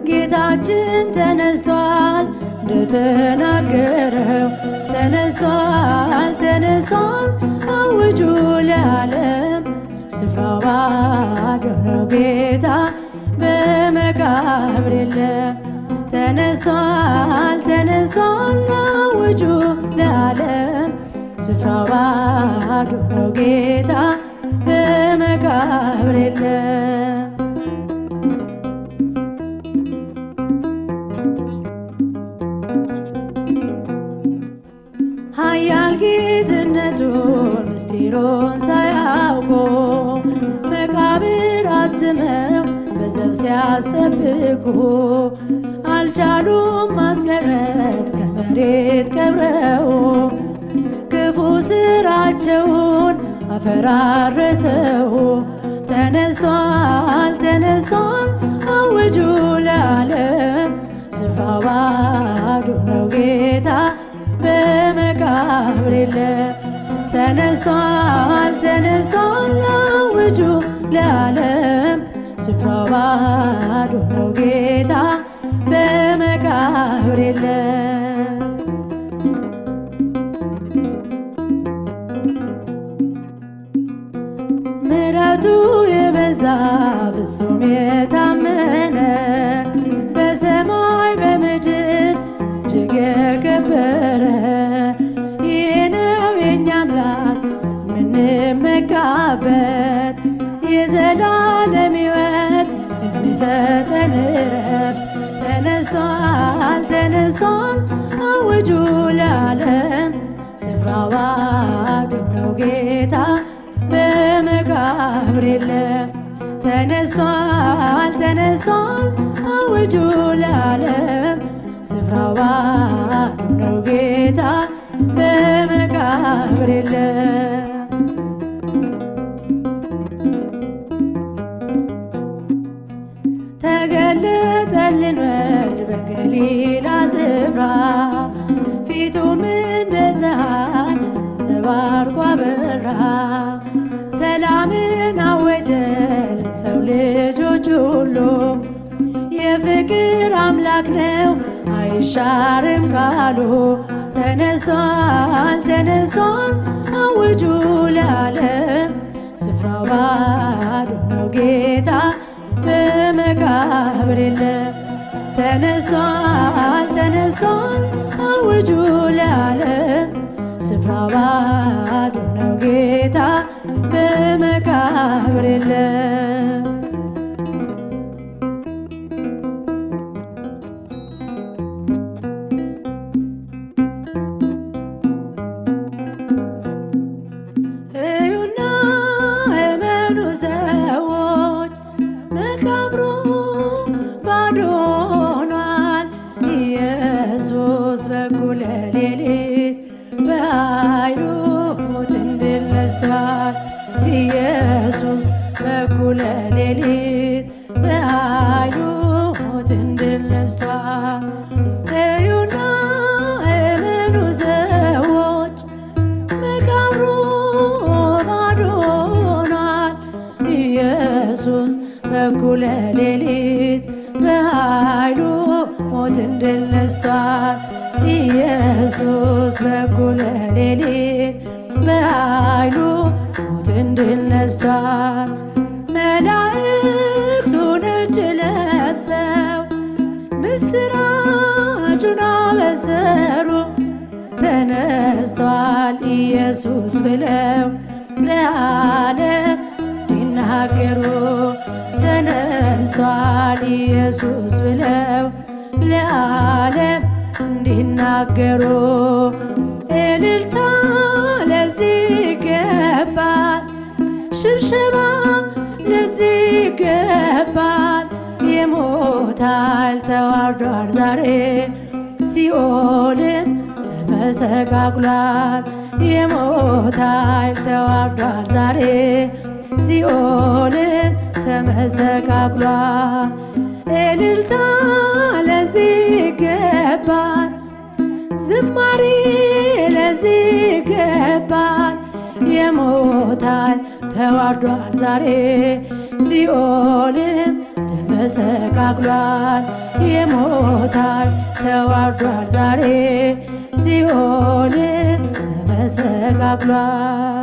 ጌታችን ተነስቷል እንደተናገረው ተነስቷል ተነስቷል አውጁ ለዓለም ስፍራው ባዶ ነው ጌታ በመቃብር የለም። ተነስቷል ተነስቷል አውጁ ለዓለም ስፍራው ባዶ ነው ጌታ በመቃብር የለም። ኃያል ጌትነቱን ምስጢሩን ሳያውቁ መቃብር አትመው በዘብ ሲያስጠብቁ አልቻሉም ማስቀረት ከመሬት ቀብረው ክፉ ስራቸውን አፈራረሰው። ተነስቷል ተነስቷል አውጁ ለዓለም ስፍራው ባዶ ነው ጌታ በመቃብር የለም። ተነስቷል ተነስቷል አውጁ ለዓለም ስፍራው ባዶ ነው ጌታ በመቃብር የለም። ምሕረቱ የበዛ ፍጹም የታመነ በሰማይ በምድር እጅግ የከበረ ይህ ነው የእኛ አምላክ ምንመካበት የዘላለም ሕይወት የሚሰጠን ረፍት። ተነስቷል ተነስቷል አውጁ ለዓለም ስፍራው ባዶ ነው ጌታ በመቃብር የለም። ተነስቷል ተነስቷል አውጁ ለዓለም ስፍራው ባዶ ነው ጌታ በመቃብር የለም። ተገለጠልን ወልድ በገሊላ ስፍራ ፊቱም እንደ ፀሐይ አንጸባርቆ አበራ። ሰላምን አወጀ ለሰው ልጆች ሁሉ የፍቅር አምላክ ነው አይሻርም ቃሉ። ተነስቷል ተነስቷል አውጁ ለዓለም ስፍራው ባዶ ነው ጌታ በመቃብር የለም። ተነስቷል ተነስቷል አውጁ ለዓለም ስፍራው ባዶ ነው ጌታ በመቃብር የለም። እዩና እመኑ ሰዎች መቃብሩ ባዶ ሆኗል። ኢየሱስ በኩለ ሌሊት በኃይሉ ሞትን ድል ነስቷል። ኢየሱስ በኩለ ሌሊት በኃይሉ ሞትን ድል ነስቷል። እዩና እመኑ ሰዎች መቃብሩ ባዶ ሆኗል። ኢየሱስ በኩለ ሌሊት በኃይሉ ሞትን ድል ነስቷል። ኢየሱስ በኩለ ሌሊት በኃይሉ ሞትን ድል ነስቷል። መላእክቱ ነጭ ለብሰው ምስራቹን ተነስቷል ኢየሱስ ብለው ለዓለም ሊናገሩ ተነስቷል ኢየሱስ ብለው ለዓለም እንዲናገሩ እልልታ ለዚህ ይገባል፣ ሽብሸባ ለዚህ ይገባል። የሞት ኃይል ተዋርዷል ዛሬ ሲኦልም ተመሰቃቅሏል። የሞት ኃይል ተዋርዷል ዛሬ ሲኦልም ተመሰቃቅሏል። እልልታ ለዚህ ይገባል፣ ዝማሬ ለዚህ ይገባል። የሞት ኃይል ተዋርዷል ዛሬ ሲኦልም ተመሰቃቅሏል። የሞት ኃይል ተዋርዷል ዛሬ ሲኦልም ተመሰቃቅሏል።